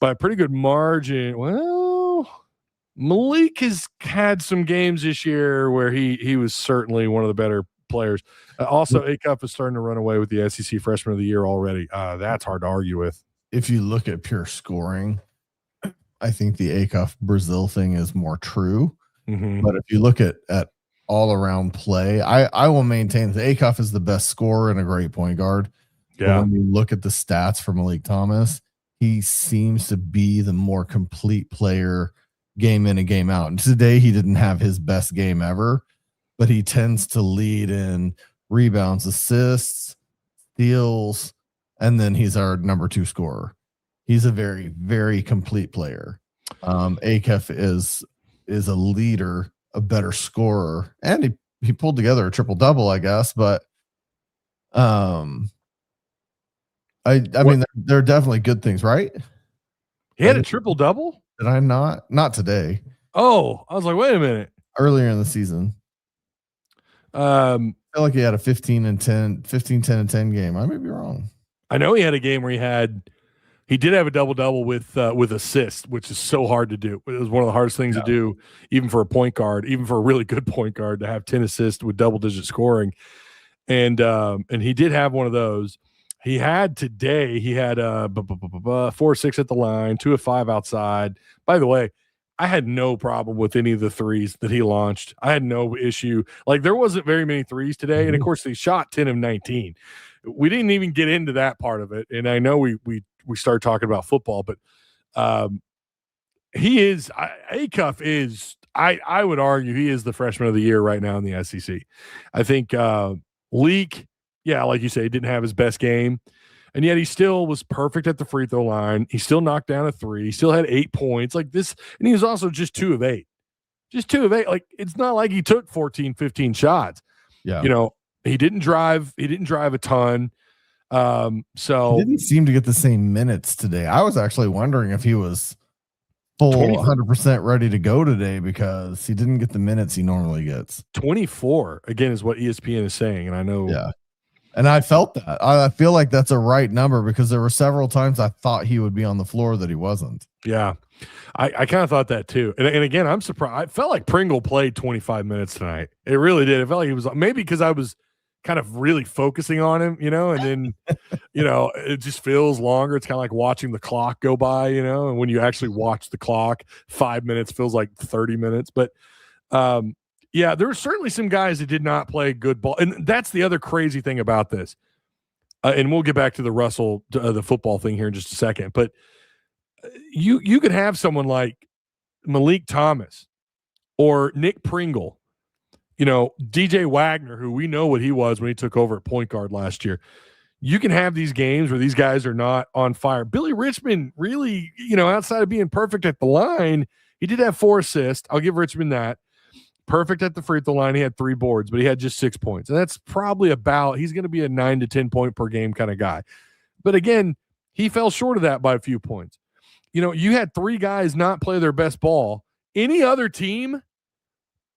by a pretty good margin. Well, Malik has had some games this year where he was certainly one of the better players. Also, Acuff is starting to run away with the SEC Freshman of the Year already. That's hard to argue with. If you look at pure scoring, I think the Acuff Brazil thing is more true. Mm-hmm. But if you look at all around play, I will maintain that Acuff is the best scorer and a great point guard. Yeah. But when you look at the stats for Malik Thomas, he seems to be the more complete player game in and game out. And today he didn't have his best game ever, but he tends to lead in rebounds, assists, steals, and then he's our number 2 scorer. He's a very, very complete player. Akef is a leader, a better scorer, and he pulled together a triple double, I guess. But I mean, they're definitely good things, right? He had a triple double? Did I not? Not today. Oh, I was like, wait a minute. Earlier in the season. I feel like he had a 15, 10, and 10 game. I may be wrong. I know he had a game where he did have a double-double with assist, which is so hard to do. It was one of the hardest things to do, even for a point guard, even for a really good point guard, to have 10 assists with double-digit scoring. And he did have one of those. He had 4 or 6 at the line, 2 of 5 outside. By the way, I had no problem with any of the threes that he launched. I had no issue. Like, there wasn't very many threes today. And of course, he shot 10 of 19. We didn't even get into that part of it. And I know we started talking about football, but Acuff is, I would argue he is the freshman of the year right now in the SEC. I think Leak, like you say, didn't have his best game. And yet he still was perfect at the free throw line. He still knocked down a 3. He still had 8 points like this. And he was also just 2 of 8. Just 2 of 8. Like, it's not like he took 14, 15 shots. Yeah. You know, he didn't drive a ton. So he didn't seem to get the same minutes today. I was actually wondering if he was full 100% ready to go today, because he didn't get the minutes he normally gets. 24 again is what ESPN is saying. And I know. Yeah. And I felt that. I feel like that's a right number, because there were several times I thought he would be on the floor that he wasn't. Yeah. I kind of thought that too. And again, I'm surprised. I felt like Pringle played 25 minutes tonight. It really did. It felt like he was, maybe because I was kind of really focusing on him, and then, it just feels longer. It's kind of like watching the clock go by, and when you actually watch the clock, 5 minutes feels like 30 minutes. But there were certainly some guys that did not play good ball. And that's the other crazy thing about this. And we'll get back to the Russell, the football thing here in just a second. But you could have someone like Malik Thomas or Nick Pringle, DJ Wagner, who we know what he was when he took over at point guard last year. You can have these games where these guys are not on fire. Billy Richmond really, outside of being perfect at the line, he did have 4 assists. I'll give Richmond that. Perfect at the free throw line. He had 3 boards, but he had just 6 points. And that's probably he's going to be a 9 to 10 point per game kind of guy. But again, he fell short of that by a few points. You had 3 guys not play their best ball. Any other team,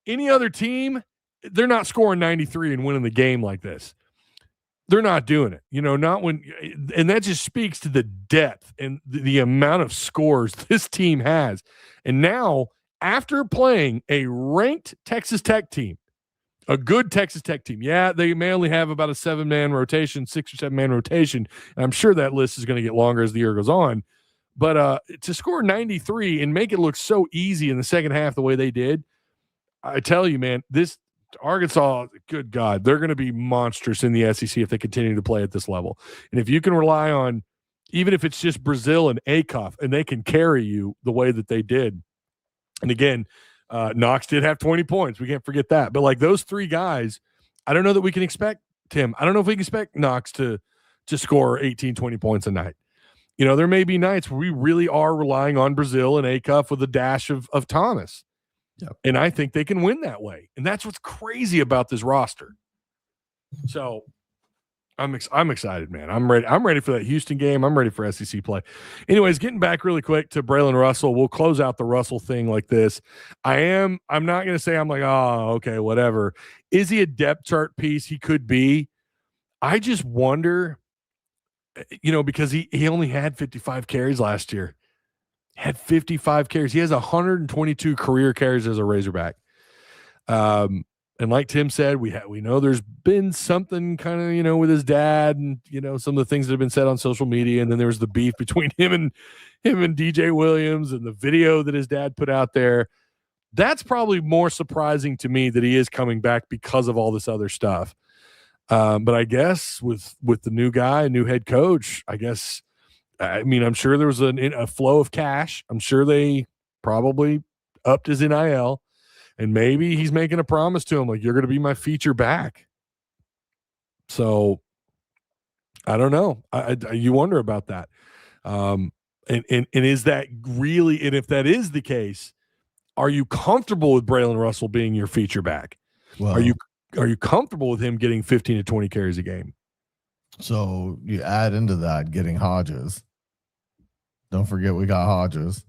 they're not scoring 93 and winning the game like this. They're not doing it, not when, and that just speaks to the depth and the amount of scores this team has. And now, after playing a ranked Texas Tech team, a good Texas Tech team, they may only have about a 7-man rotation, 6 or 7-man rotation. And I'm sure that list is going to get longer as the year goes on. But to score 93 and make it look so easy in the second half the way they did, I tell you, man, this Arkansas, good God, they're going to be monstrous in the SEC if they continue to play at this level. And if you can rely on, even if it's just Brazile and Acuff, and they can carry you the way that they did. And again, Knox did have 20 points. We can't forget that. But like those 3 guys, I don't know that we can expect, Tim. I don't know if we can expect Knox to score 18, 20 points a night. There may be nights where we really are relying on Brazile and Acuff with a dash of Thomas. Yep. And I think they can win that way. And that's what's crazy about this roster. So I'm excited, man. I'm ready for that Houston game. I'm ready for SEC play. Anyways, getting back really quick to Braylon Russell. We'll close out the Russell thing like this. I'm not going to say I'm like, oh, okay, whatever. Is he a depth chart piece? He could be. I just wonder, because he only had 55 carries last year. Had 55 carries. He has 122 career carries as a Razorback. And like Tim said, we know there's been something kind of, with his dad and, some of the things that have been said on social media. And then there was the beef between him and DJ Williams and the video that his dad put out there. That's probably more surprising to me that he is coming back because of all this other stuff. But I guess with the new guy, new head coach, I'm sure there was a flow of cash. I'm sure they probably upped his NIL. And maybe he's making a promise to him, like, you're going to be my feature back. So I don't know. You wonder about that. And is that really, and if that is the case, are you comfortable with Braylon Russell being your feature back? Well, Are you comfortable with him getting 15 to 20 carries a game? So you add into that getting Hodges. Don't forget we got Hodges.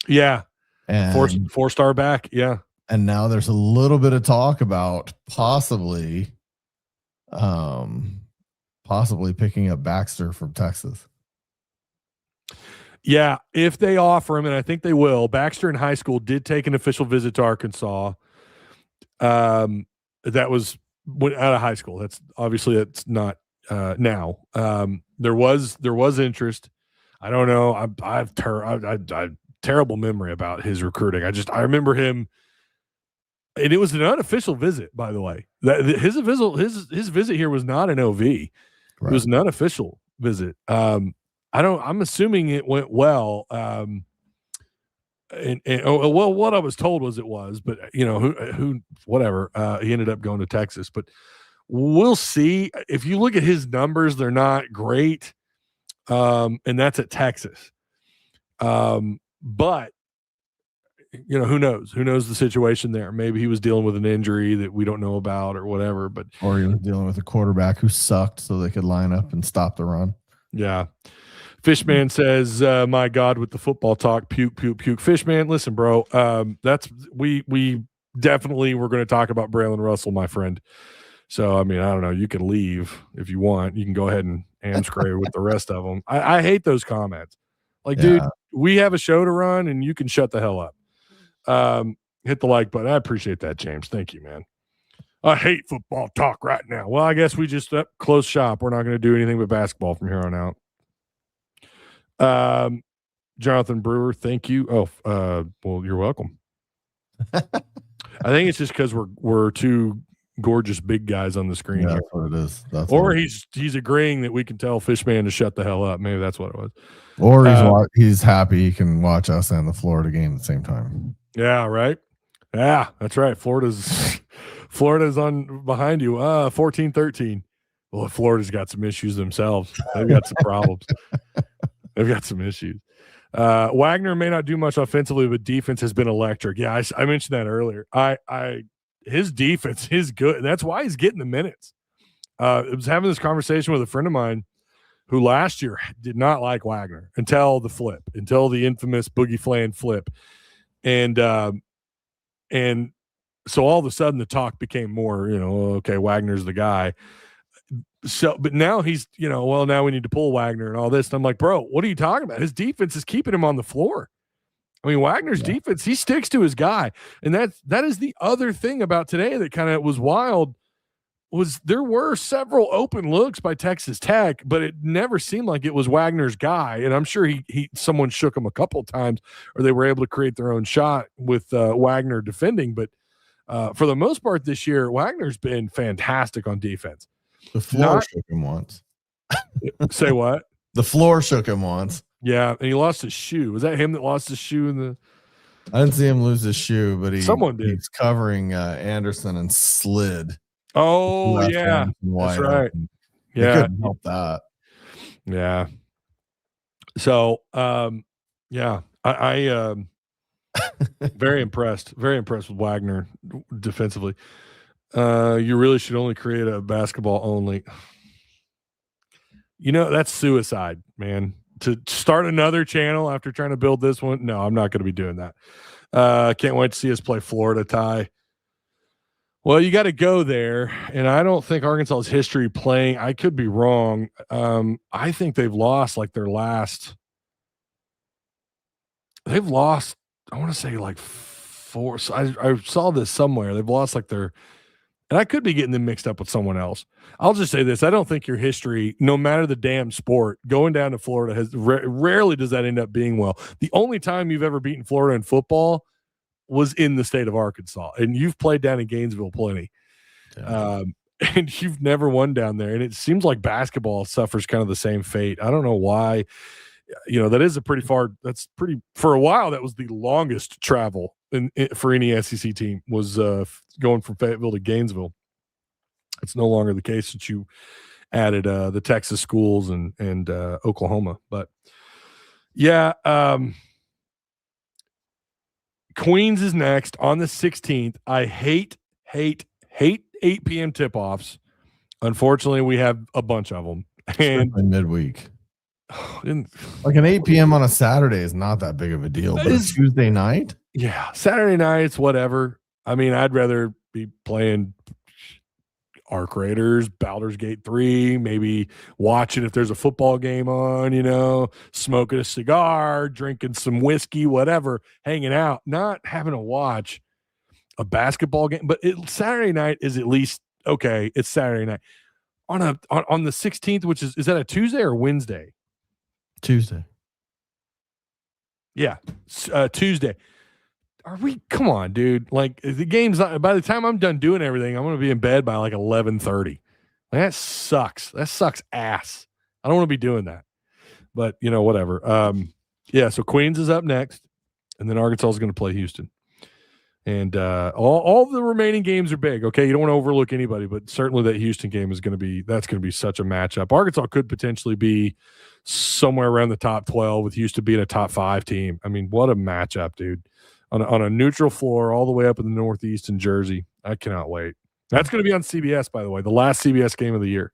Yeah. And Four-star back. Yeah. And now there's a little bit of talk about possibly picking up Baxter from Texas. Yeah, if they offer him, and I think they will. Baxter in high school did take an official visit to Arkansas. That was out of high school. That's not now. There was interest. I don't know. I've terrible memory about his recruiting. I remember him, and it was an unofficial visit, by the way. His visit here was not an OV. Right. It was an unofficial visit. I'm assuming it went well. What I was told was, but whatever. He ended up going to Texas, but we'll see. If you look at his numbers, they're not great. And that's at Texas. But who knows? Who knows the situation there? Maybe he was dealing with an injury that we don't know about or whatever, or he was dealing with a quarterback who sucked so they could line up and stop the run. Yeah. Fishman says, my God, with the football talk, puke, puke, puke. Fishman, listen, bro, we definitely were going to talk about Braylon Russell, my friend. So, I mean, I don't know. You can leave if you want. You can go ahead and scrape with the rest of them. I hate those comments. Like, dude, we have a show to run, and you can shut the hell up. Hit the like button. I appreciate that, James. Thank you, man. I hate football talk right now. Well, I guess we just close shop. We're not going to do anything but basketball from here on out. Jonathan Brewer, thank you. Well, you're welcome. I think it's just because we're two gorgeous big guys on the screen. Yeah, that's what it is. Or he's agreeing that we can tell Fishman to shut the hell up. Maybe that's what it was. Or he's happy he can watch us and the Florida game at the same time. Yeah, right. Yeah, that's right. Florida's on behind you. 14-13. Well, Florida's got some issues themselves. They've got some problems. They've got some issues. Wagner may not do much offensively, but defense has been electric. Yeah, I mentioned that earlier. His defense is good, and that's why he's getting the minutes. I was having this conversation with a friend of mine who last year did not like Wagner until the infamous Boogie Flan flip. And so all of a sudden the talk became more, okay, Wagner's the guy. So, but now he's, now we need to pull Wagner and all this. And I'm like, bro, what are you talking about? His defense is keeping him on the floor. I mean, Wagner's defense, he sticks to his guy. And that is the other thing about today that kind of was wild, was there were several open looks by Texas Tech, but it never seemed like it was Wagner's guy. And I'm sure someone shook him a couple of times, or they were able to create their own shot with Wagner defending. But for the most part this year, Wagner's been fantastic on defense. The floor shook him once. Say what? The floor shook him once. Yeah, and he lost his shoe. Was that him that lost his shoe in the? I didn't see him lose his shoe, but someone did. He's covering Anderson and slid. Oh yeah, that's right. Yeah, couldn't help that. Yeah. So, yeah, I very impressed with Wagner defensively. You really should only create a basketball only. That's suicide, man. To start another channel after trying to build this one. No, I'm not going to be doing that. Can't wait to see us play Florida, Ty. Well, you got to go there. And I don't think Arkansas's history playing, I could be wrong. I think they've lost I want to say like 4. So I saw this somewhere. They've lost and I could be getting them mixed up with someone else. I'll just say this. I don't think your history, no matter the damn sport, going down to Florida has rarely does that end up being well. The only time you've ever beaten Florida in football was in the state of Arkansas, and you've played down in Gainesville plenty. And you've never won down there. And it seems like basketball suffers kind of the same fate. I don't know why. That is for a while, that was the longest travel for any SEC team was going from Fayetteville to Gainesville. It's no longer the case since you added the Texas schools and Oklahoma. But yeah, Queens is next on the 16th. I hate 8 p.m. tip-offs. Unfortunately, we have a bunch of them. And midweek. Like an 8 p.m. on a Saturday is not that big of a deal, but it's Tuesday night? Yeah, Saturday nights, whatever. I mean, I'd rather be playing Arc Raiders, Baldur's Gate 3, maybe watching if there's a football game on, smoking a cigar, drinking some whiskey, whatever, hanging out, not having to watch a basketball game. But Saturday night is at least okay. It's Saturday night on the 16th, which is that a Tuesday or Wednesday? Tuesday. Yeah, Tuesday. Come on, dude. Like, the game's not, by the time I'm done doing everything, I'm going to be in bed by like 11:30. Like, that sucks. That sucks ass. I don't want to be doing that. But, whatever. Yeah, so Queens is up next, and then Arkansas is going to play Houston. And all the remaining games are big, okay? You don't want to overlook anybody, but certainly that Houston game is going to be such a matchup. Arkansas could potentially be somewhere around the top 12 with Houston being a top 5 team. I mean, what a matchup, dude. On a neutral floor all the way up in the Northeast in Jersey. I cannot wait. That's going to be on CBS, by the way, the last CBS game of the year.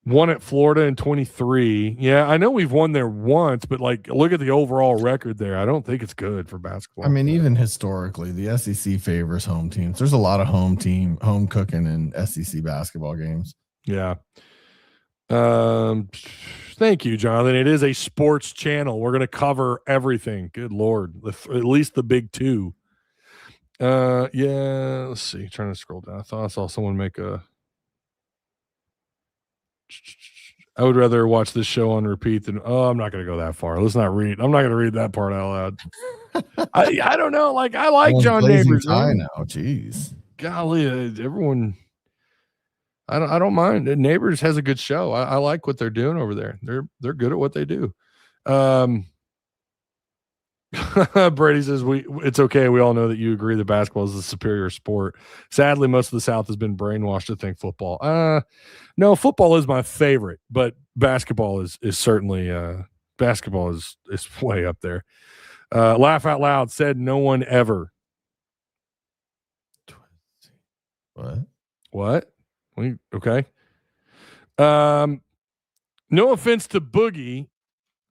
Won at Florida in 23. Yeah, I know we've won there once, but like, look at the overall record there. I don't think it's good for basketball. I mean, even historically, the SEC favors home teams. There's a lot of home cooking in SEC basketball games. Yeah. Thank you, Jonathan. It is a sports channel. We're going to cover everything. Good Lord. At least the big two. Yeah, let's see. Trying to scroll down. I thought I saw someone make I would rather watch this show on repeat than I'm not going to go that far. Let's not read. I'm not going to read that part out loud. I don't know. Like, I like John Neighbors. I know. Jeez. Golly, everyone. I don't mind. Neighbors has a good show. I like what they're doing over there. They're good at what they do. Brady says it's okay. We all know that you agree that basketball is the superior sport. Sadly, most of the South has been brainwashed to think football. No, football is my favorite, but basketball is certainly basketball is way up there. Laugh out loud said no one ever. What? Okay. No offense to Boogie.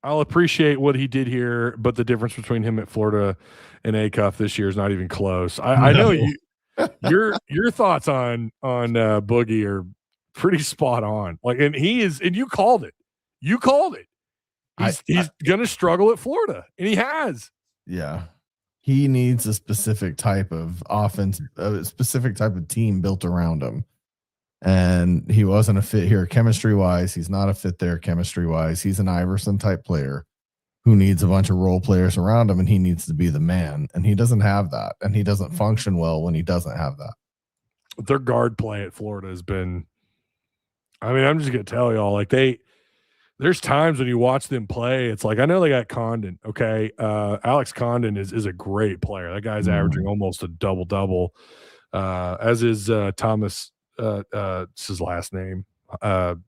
I'll appreciate what he did here, but the difference between him at Florida and ACUF this year is not even close. I know your thoughts on Boogie are pretty spot on. Like, and you called it. You called it. He's going to struggle at Florida, and he has. Yeah. He needs a specific type of offense, a specific type of team built around him. And he wasn't a fit here chemistry-wise. He's not a fit there chemistry-wise. He's an Iverson-type player who needs a bunch of role players around him, and he needs to be the man. And he doesn't have that, and he doesn't function well when he doesn't have that. Their guard play at Florida has been – I mean, I'm just going to tell y'all, like, there's times when you watch them play, it's like, I know they got Condon, okay? Alex Condon is a great player. That guy's averaging almost a double-double, as is Thomas – it's his last name. Damn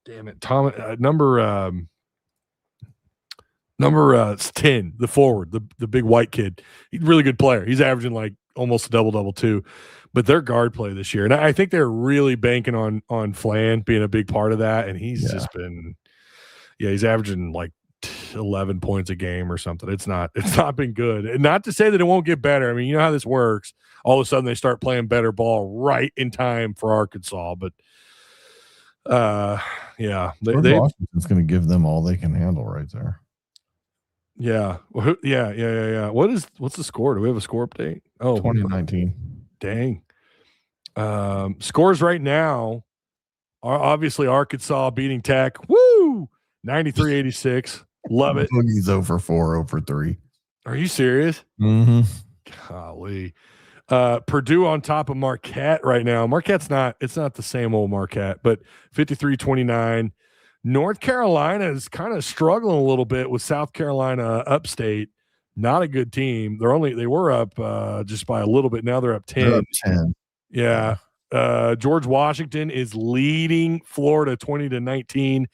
it, Tom. Number 10, the forward, the big white kid. He's a really good player. He's averaging like almost a double too. But their guard play this year, and I think they're really banking on Flan being a big part of that. And he's just been, he's averaging like 11 points a game or something. It's not been good. And not to say that it won't get better. I mean, you know how this works. All of a sudden they start playing better ball right in time for Arkansas. But Washington's going to give them all they can handle right there. Yeah. What's the score? Do we have a score update? Oh, 2019. Dang. Scores right now are obviously Arkansas beating Tech. Woo! 93-86. Love it. He's 0 for 4, 0 for 3. Are you serious? Mm-hmm. Golly. Purdue on top of Marquette right now. Marquette's not the same old Marquette, but 53-29. North Carolina is kind of struggling a little bit with South Carolina upstate. Not a good team. They were up just by a little bit. Now they're up 10. They're up 10. Yeah. George Washington is leading Florida 20-19.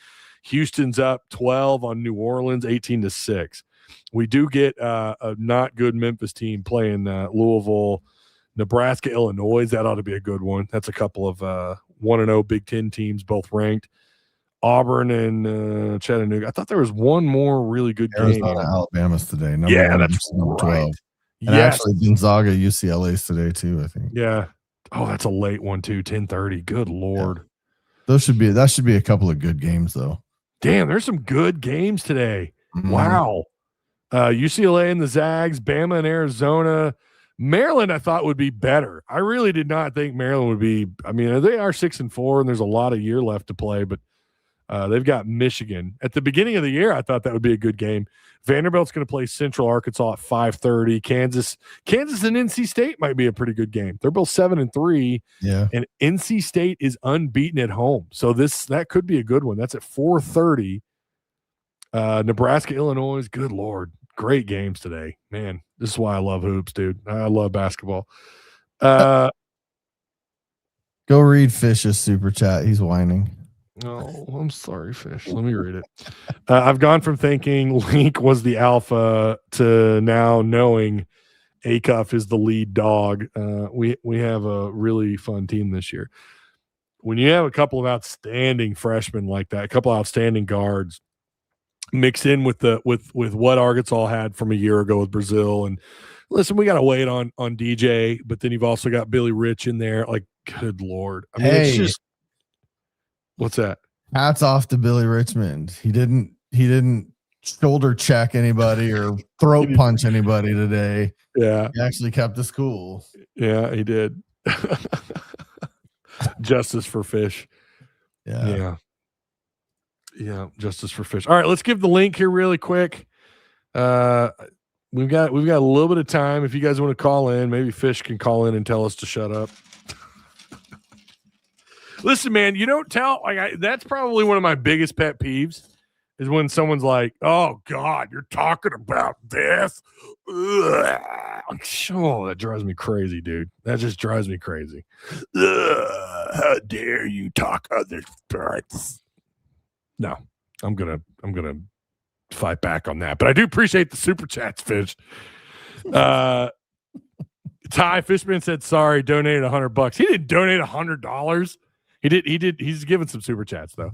Houston's up 12 on New Orleans, 18-6. We do get a not good Memphis team playing Louisville, Nebraska, Illinois. That ought to be a good one. That's a couple of 1-0 Big Ten teams, both ranked. Auburn and Chattanooga. I thought there was one more really good game. Arizona, Alabama's today. That's number 12. right. And actually Gonzaga, UCLA's today too, I think. Yeah. Oh, that's a late one too, 10:30. Good Lord. Yeah. That should be a couple of good games though. Damn, there's some good games today. Mm-hmm. Wow. UCLA and the Zags, Bama and Arizona. Maryland, I thought would be better. I really did not think Maryland would be. I mean, they are 6-4, and there's a lot of year left to play, but they've got Michigan. At the beginning of the year, I thought that would be a good game. Vanderbilt's going to play Central Arkansas at 5:30. Kansas and NC State might be a pretty good game. They're both 7-3. Yeah. And NC State is unbeaten at home. So that could be a good one. That's at 4:30. Nebraska, Illinois. Good Lord. Great games today. Man, this is why I love hoops, dude. I love basketball. Go read Fish's super chat. He's whining. Oh, I'm sorry, Fish. Let me read it. I've gone from thinking Link was the alpha to now knowing Acuff is the lead dog. We have a really fun team this year. When you have a couple of outstanding freshmen like that, a couple of outstanding guards mixed in with what Arkansas had from a year ago with Brazil, and listen, we got to wait on DJ, but then you've also got Billy Rich in there. Like, good Lord. I mean, it's just. What's that? Hats off to Billy Richmond. He didn't shoulder check anybody or throat punch anybody today. Yeah. He actually kept us cool. Yeah, he did. Justice for Fish. Yeah. Yeah, justice for Fish. All right, let's give the link here really quick. We've got a little bit of time. If you guys want to call in, maybe Fish can call in and tell us to shut up. Listen, man, you don't tell. That's probably one of my biggest pet peeves is when someone's like, "Oh God, you're talking about this." Ugh. Oh, that drives me crazy, dude. That just drives me crazy. Ugh, how dare you talk other sports? No, I'm gonna fight back on that. But I do appreciate the super chats, Fish. Ty Fishman said sorry, donated $100. He didn't donate $100. He did. He's given some super chats though.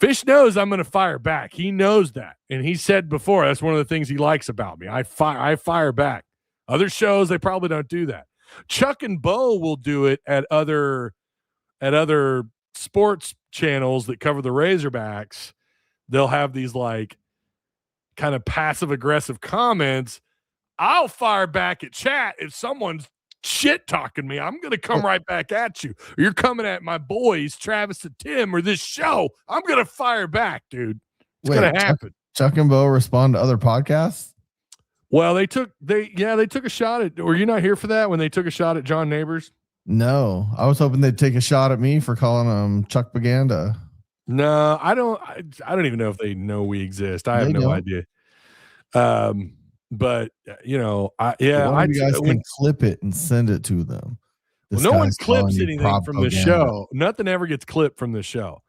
Fish knows I'm going to fire back. He knows that, and he said before that's one of the things he likes about me. I fire back. Other shows they probably don't do that. Chuck and Bo will do it at other sports channels that cover the Razorbacks. They'll have these like kind of passive aggressive comments. I'll fire back at chat if someone's shit talking me. I'm going to come right back at you. Or you're coming at my boys, Travis and Tim, or this show. I'm going to fire back, dude. It's going to happen. Chuck and Bo respond to other podcasts? Well, they took a shot at, were you not here for that when they took a shot at John Neighbors? No, I was hoping they'd take a shot at me for calling him Chuck Baganda. No, I don't even know if they know we exist. I have no idea. But you know, you guys can clip it and send it to them. Well, no one clips anything from the show. Nothing ever gets clipped from the show.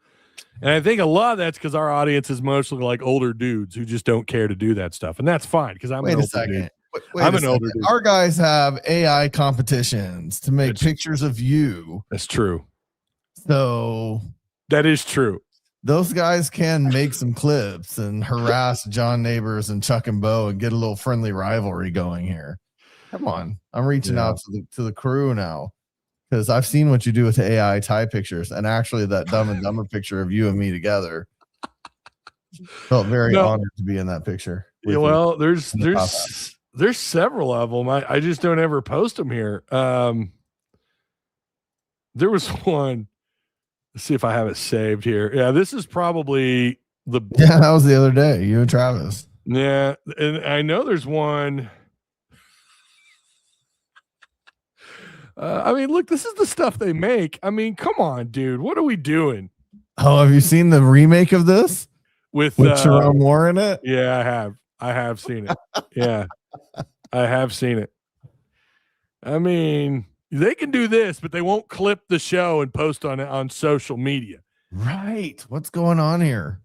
And I think a lot of that's because our audience is mostly like older dudes who just don't care to do that stuff. And that's fine because I'm an older dude. I'm an older dude. Our guys have AI competitions to make pictures of you. That's true. So that is true. Those guys can make some clips and harass John Neighbors and Chuck and Bo and get a little friendly rivalry going here. Come on. I'm reaching out to the crew now because I've seen what you do with the AI tie pictures and actually that Dumb and Dumber picture of you and me together. Felt very honored to be in that picture. Yeah, well, there's several of them. I just don't ever post them here. There was one. Let's see if I have it saved here. Yeah, this is probably that was the other day. You and Travis. Yeah, and I know there's one. I mean, look, this is the stuff they make. I mean, come on, dude. What are we doing? Oh, have you seen the remake of this with Jerome Moore in it? Yeah, I have. I have seen it. Yeah, I have seen it. I mean, they can do this, but they won't clip the show and post on social media. Right. What's going on here?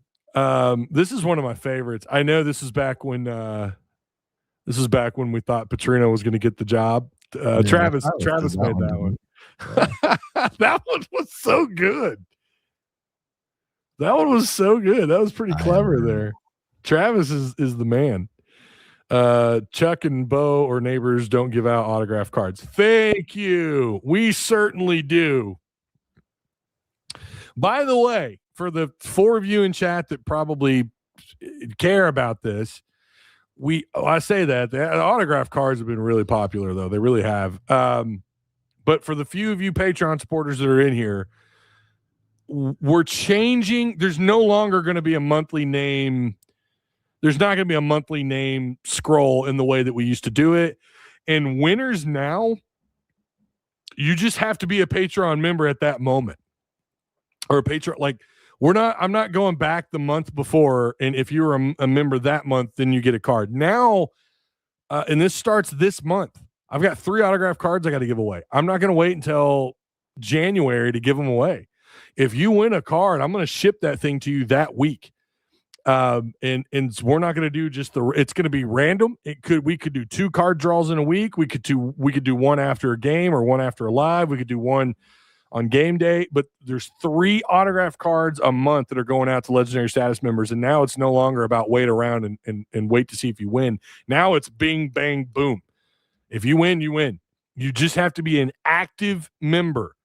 This is one of my favorites. I know this is back when we thought Petrino was going to get the job. Travis made that one. That one was so good. That one was so good. That was pretty clever there. Travis is the man. Chuck and Bo or neighbors don't give out autograph cards. Thank you. We certainly do. By the way, for the 4 of you in chat that probably care about this, I say that the autograph cards have been really popular, though. They really have. But for the few of you Patreon supporters that are in here, we're changing. There's no longer going to be a monthly name. There's not going to be a monthly name scroll in the way that we used to do it. And winners now, you just have to be a Patreon member at that moment. Or a Patreon, like I'm not going back the month before. And if you were a member that month, then you get a card. Now, and this starts this month. I've got 3 autograph cards I got to give away. I'm not going to wait until January to give them away. If you win a card, I'm going to ship that thing to you that week. And we're not going to do just it's going to be random. We could do 2 card draws in a week. We could do one after a game or one after a live. We could do one on game day, but there's 3 autograph cards a month that are going out to legendary status members. And now it's no longer about wait around and wait to see if you win. Now it's bing, bang, boom. If you win, you win. You just have to be an active member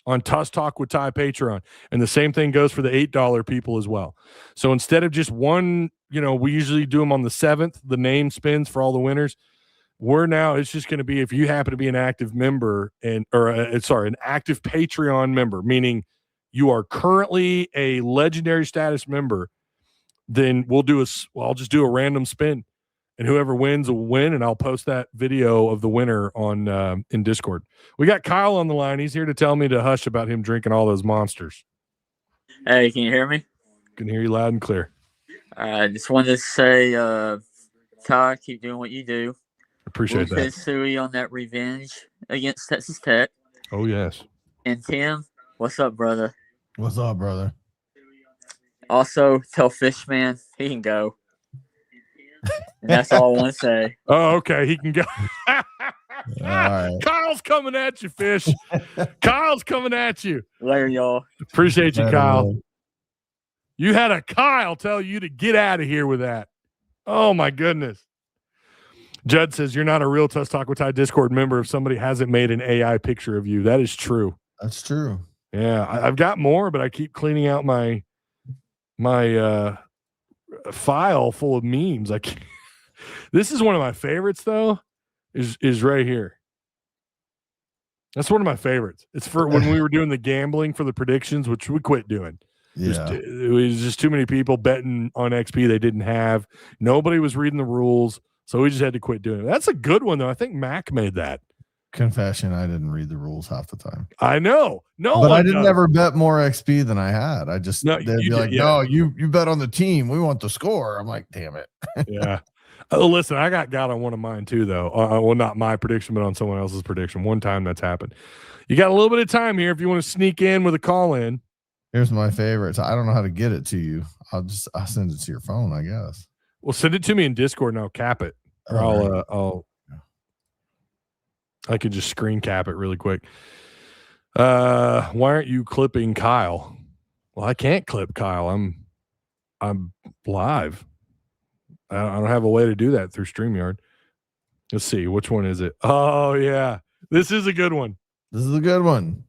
on Tusk Talk with Ty Patreon. And the same thing goes for the $8 people as well. So instead of just one, we usually do them on the 7th, the name spins for all the winners. It's just going to be if you happen to be an active member an active Patreon member, meaning you are currently a legendary status member, then I'll just do a random spin. And whoever wins will win, and I'll post that video of the winner on in Discord. We got Kyle on the line. He's here to tell me to hush about him drinking all those monsters. Hey, can you hear me? Can hear you loud and clear. I just wanted to say, Ty, keep doing what you do. Appreciate that. Suey on that revenge against Texas Tech. Oh, yes. And Tim, what's up, brother? What's up, brother? Also, tell Fishman he can go. And that's all I want to say. Oh, okay. He can go. All right. Kyle's coming at you, Fish. Kyle's coming at you. Later, y'all. Appreciate you, Kyle. You had a Kyle tell you to get out of here with that. Oh, my goodness. Judd says you're not a real Tusk Talk with Ty Discord member if somebody hasn't made an AI picture of you. That is true. That's true. Yeah, I've got more, but I keep cleaning out my file full of memes. This is one of my favorites, though. Is right here. That's one of my favorites. It's for when we were doing the gambling for the predictions, which we quit doing. Yeah, it was just too many people betting on XP they didn't have. Nobody was reading the rules. So we just had to quit doing it. That's a good one, though. I think Mac made that. Confession, I didn't read the rules half the time. I know. No, but I didn't ever bet more XP than I had. I just no, they'd be like, no, you bet on the team. We want the score. I'm like, damn it. Yeah. Listen, I got on one of mine too, though. Well, not my prediction, but on someone else's prediction. One time that's happened. You got a little bit of time here if you want to sneak in with a call in. Here's my favorites. I don't know how to get it to you. I'll send it to your phone, I guess. Well, send it to me in Discord and I'll cap it. Or I could just screen cap it really quick. Why aren't you clipping Kyle? Well, I can't clip Kyle. I'm live. I don't have a way to do that through StreamYard. Let's see. Which one is it? Oh, yeah. This is a good one. This is a good one.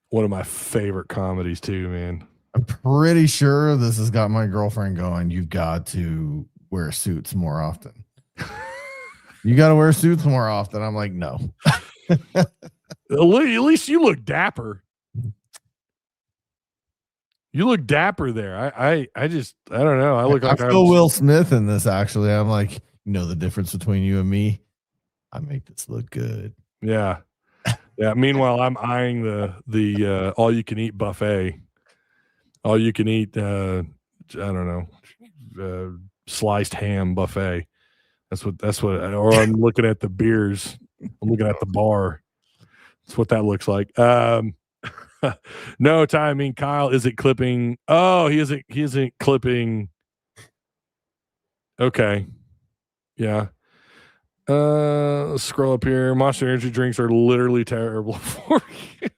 One of my favorite comedies too, man. I'm pretty sure this has got my girlfriend going, you've got to wear suits more often. You got to wear suits more often. I'm like, no. At least you look dapper. You look dapper there. I don't know. I look like I feel Will Smith in this, actually. I'm like, the difference between you and me? I make this look good. Yeah. Yeah. Meanwhile, I'm eyeing the all you can eat buffet. All you can eat, I don't know, sliced ham buffet. That's what. Or I'm looking at the beers. I'm looking at the bar. That's what that looks like. No, Ty, I mean Kyle isn't clipping. Oh, he isn't clipping. Okay. Yeah. Let's scroll up here. Monster energy drinks are literally terrible for you.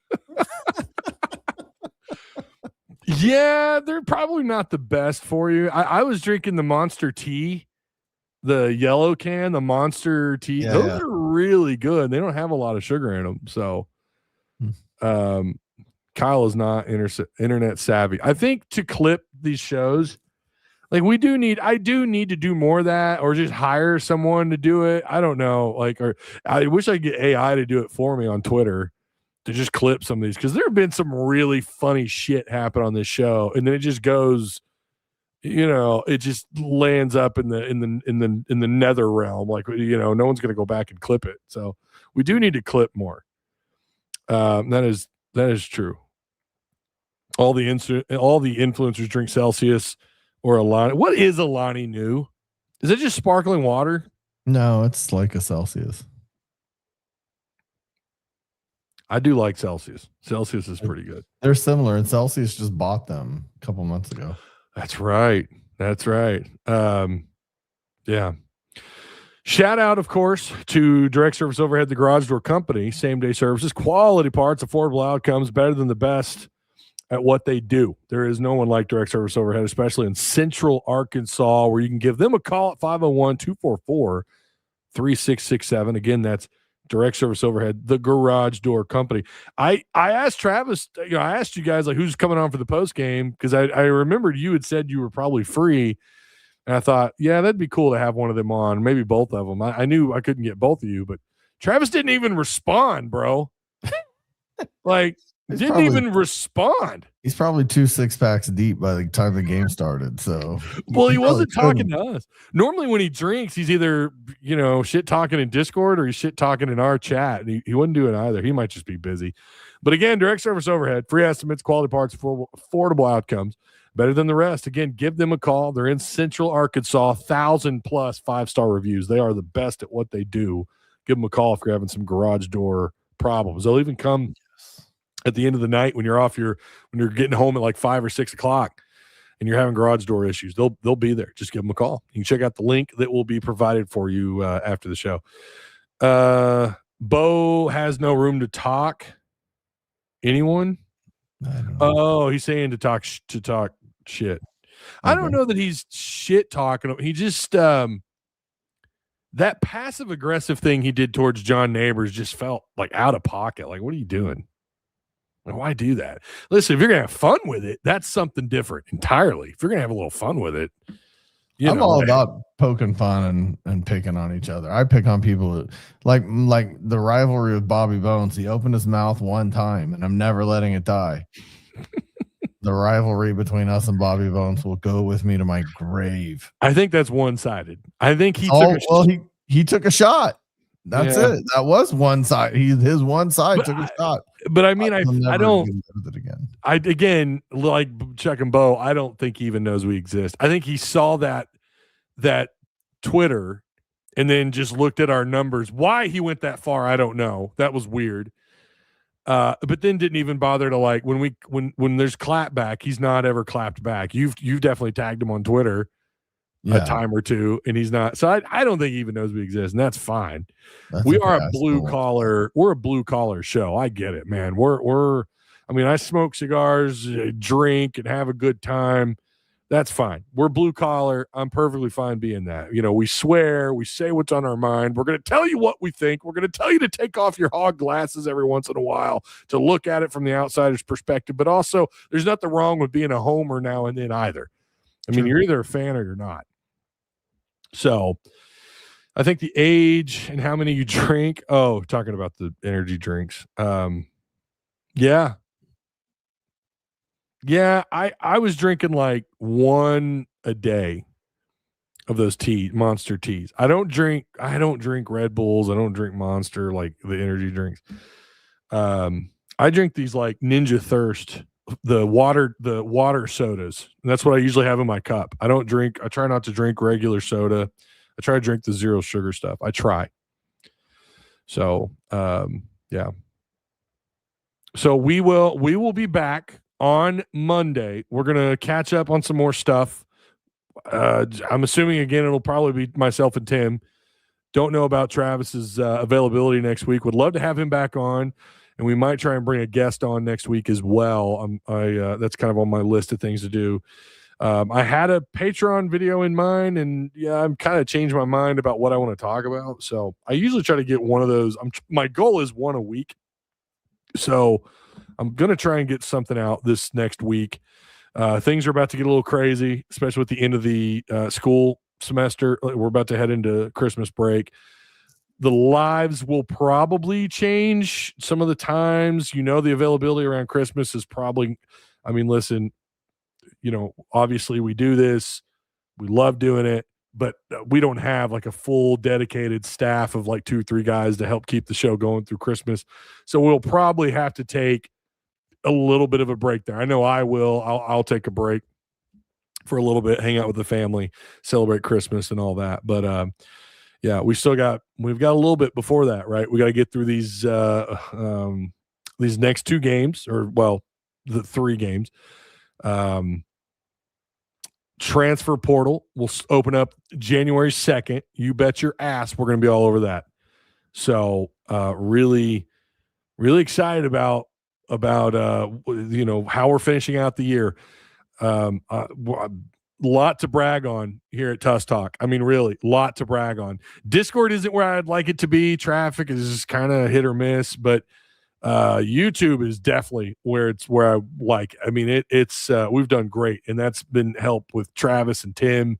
Yeah, they're probably not the best for you. I was drinking the Monster tea, the yellow can, the Monster tea. Yeah, Those are really good. They don't have a lot of sugar in them. So Kyle is not internet savvy. I think to clip these shows, like I do need to do more of that, or just hire someone to do it. I don't know. Or I wish I could get AI to do it for me on Twitter to just clip some of these, because there have been some really funny shit happen on this show, and then it just goes, it just lands up in the nether realm. No one's going to go back and clip it. So we do need to clip more. That is true. All the influencers drink Celsius or Alani. What is Alani New? Is it just sparkling water? No, it's like a Celsius. I do like Celsius. Celsius is pretty good. They're similar, and Celsius just bought them a couple months ago. That's right. Yeah. Shout out, of course, to Direct Service Overhead, the Garage Door Company. Same day services, quality parts, affordable outcomes, better than the best at what they do. There is no one like Direct Service Overhead, especially in Central Arkansas, where you can give them a call at 501-244-3667. Again, that's Direct Service Overhead, the Garage Door Company. I asked Travis, I asked you guys who's coming on for the post game, because I remembered you had said you were probably free, and I thought, yeah, that'd be cool to have one of them on, maybe both of them. I knew I couldn't get both of you, but Travis didn't even respond, bro. Didn't even respond. He's probably 2 6-packs deep by the time the game started. So, well, he wasn't talking to us. Normally, when he drinks, he's either shit talking in Discord or he's shit talking in our chat. And he wouldn't do it either. He might just be busy. But again, Direct Service Overhead, free estimates, quality parts, affordable outcomes, better than the rest. Again, give them a call. They're in Central Arkansas, 1,000+ 5-star reviews. They are the best at what they do. Give them a call if you're having some garage door problems. They'll even come at the end of the night when you're getting home at 5 or 6 o'clock and you're having garage door issues. They'll be there. Just give them a call. You can check out the link that will be provided for you after the show. Bo has no room to talk. Anyone? Oh, he's saying to talk shit. I don't know that he's shit talking. He just that passive aggressive thing he did towards John Neighbors just felt out of pocket. What are you doing? Why do that? Listen, if you're gonna have fun with it, that's something different entirely. If you're gonna have a little fun with it, I'm all about poking fun and picking on each other. I pick on people like the rivalry with Bobby Bones. He opened his mouth one time, and I'm never letting it die. The rivalry between us and Bobby Bones will go with me to my grave. I think that's one-sided. I think he took a shot. That's it. That was one side. His one side took a shot. But I mean, again, like Chuck and Bo, I don't think he even knows we exist. I think he saw that Twitter and then just looked at our numbers. Why he went that far, I don't know. That was weird. But then didn't even bother to when there's clap back, he's not ever clapped back. You've definitely tagged him on Twitter a time or two, and he's not. So I don't think he even knows we exist, and that's fine. We're a blue collar show. I get it, man. I smoke cigars, drink, and have a good time. That's fine. We're blue collar. I'm perfectly fine being that. We swear, we say what's on our mind. We're going to tell you what we think. We're going to tell you to take off your hog glasses every once in a while to look at it from the outsider's perspective. But also, there's nothing wrong with being a homer now and then either. I mean, you're either a fan or you're not. So I think the age and how many you drink. Oh, talking about the energy drinks. Yeah. I was drinking one a day of those Monster teas. I don't drink Red Bulls. I don't drink Monster, the energy drinks. I drink these Ninja Thirst the water sodas. And that's what I usually have in my cup. I try not to drink regular soda. I try to drink the zero sugar stuff. I try. So, yeah. So we will be back on Monday. We're going to catch up on some more stuff. I'm assuming again, it'll probably be myself and Tim. Don't know about Travis's availability next week. Would love to have him back on, and we might try and bring a guest on next week as well. That's kind of on my list of things to do. I had a Patreon video in mind, and yeah, I'm kind of changed my mind about what I want to talk about. So I usually try to get one of those. My goal is one a week. So I'm going to try and get something out this next week. Things are about to get a little crazy, especially with the end of the school semester. We're about to head into Christmas break. The lives will probably change some of the times. The availability around Christmas is probably, listen, obviously we do this. We love doing it, but we don't have like a full dedicated staff of like 2 or 3 guys to help keep the show going through Christmas. So we'll probably have to take a little bit of a break there. I know I will. I'll take a break for a little bit, hang out with the family, celebrate Christmas and all that. But yeah, we've got a little bit before that, right? We got to get through these next 2 games, the 3 games. Transfer portal will open up January 2nd. You bet your ass we're going to be all over that. So really, really excited about how we're finishing out the year. Lot to brag on here at Tusk Talk. Really, lot to brag on. Discord isn't where I'd like it to be. Traffic is just kind of hit or miss, but YouTube is definitely where I like. It's we've done great, and that's been help with Travis and Tim,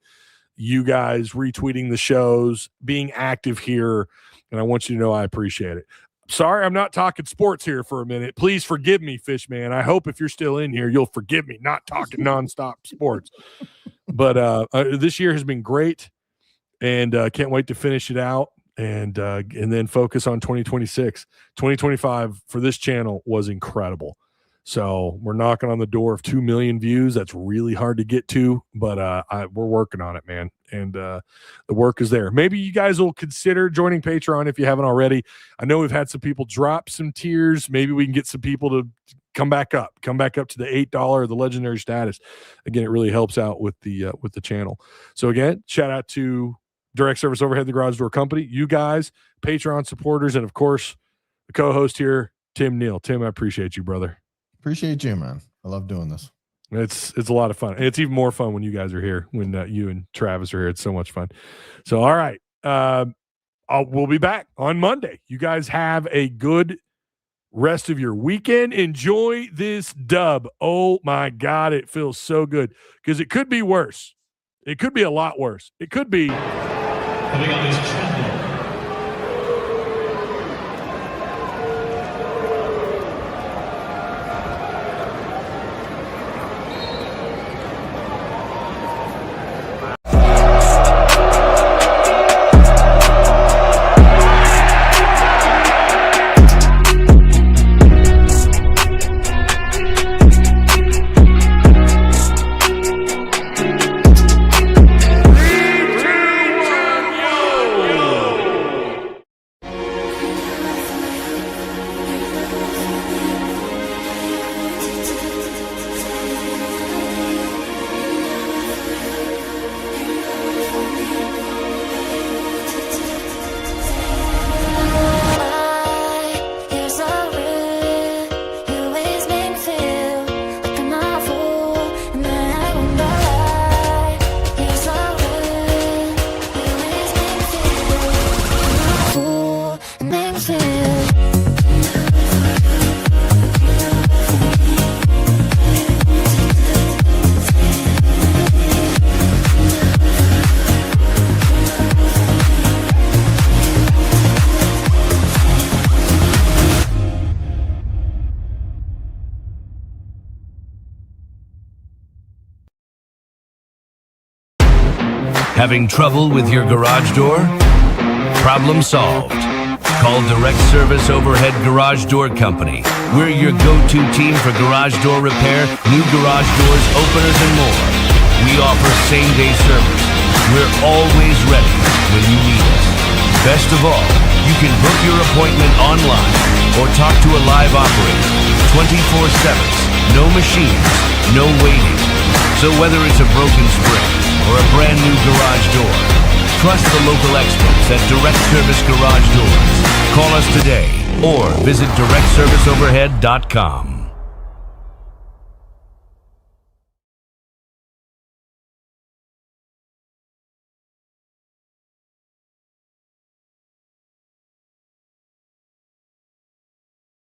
you guys retweeting the shows, being active here, and I want you to know I appreciate it. Sorry, I'm not talking sports here for a minute. Please forgive me, Fishman. I hope if you're still in here, you'll forgive me not talking nonstop sports. But this year has been great, and can't wait to finish it out and then focus on 2026. 2025 for this channel was incredible. So we're knocking on the door of 2 million views. That's really hard to get to, but we're working on it, man. And the work is there. Maybe you guys will consider joining Patreon if you haven't already. I know we've had some people drop some tiers. Maybe we can get some people to come back up to the $8, the legendary status. Again, it really helps out with the channel. So again, shout out to Direct Service Overhead, the Garage Door Company, you guys, Patreon supporters, and of course, the co-host here, Tim Neal. Tim, I appreciate you, brother. Appreciate you, man. I love doing this. It's a lot of fun. And it's even more fun when you guys are here, when you and Travis are here. It's so much fun. So, all right. We'll be back on Monday. You guys have a good rest of your weekend. Enjoy this dub. Oh, my God. It feels so good because it could be worse. It could be a lot worse. It could be. Coming on this channel. Having trouble with your garage door? Problem solved. Call Direct Service Overhead Garage Door Company. We're your go-to team for garage door repair, new garage doors, openers, and more. We offer same-day service. We're always ready when you need us. Best of all, you can book your appointment online or talk to a live operator 24/7. No machines, no waiting. So whether it's a broken spring or a brand new garage door, trust the local experts at Direct Service Garage Doors. Call us today or visit directserviceoverhead.com.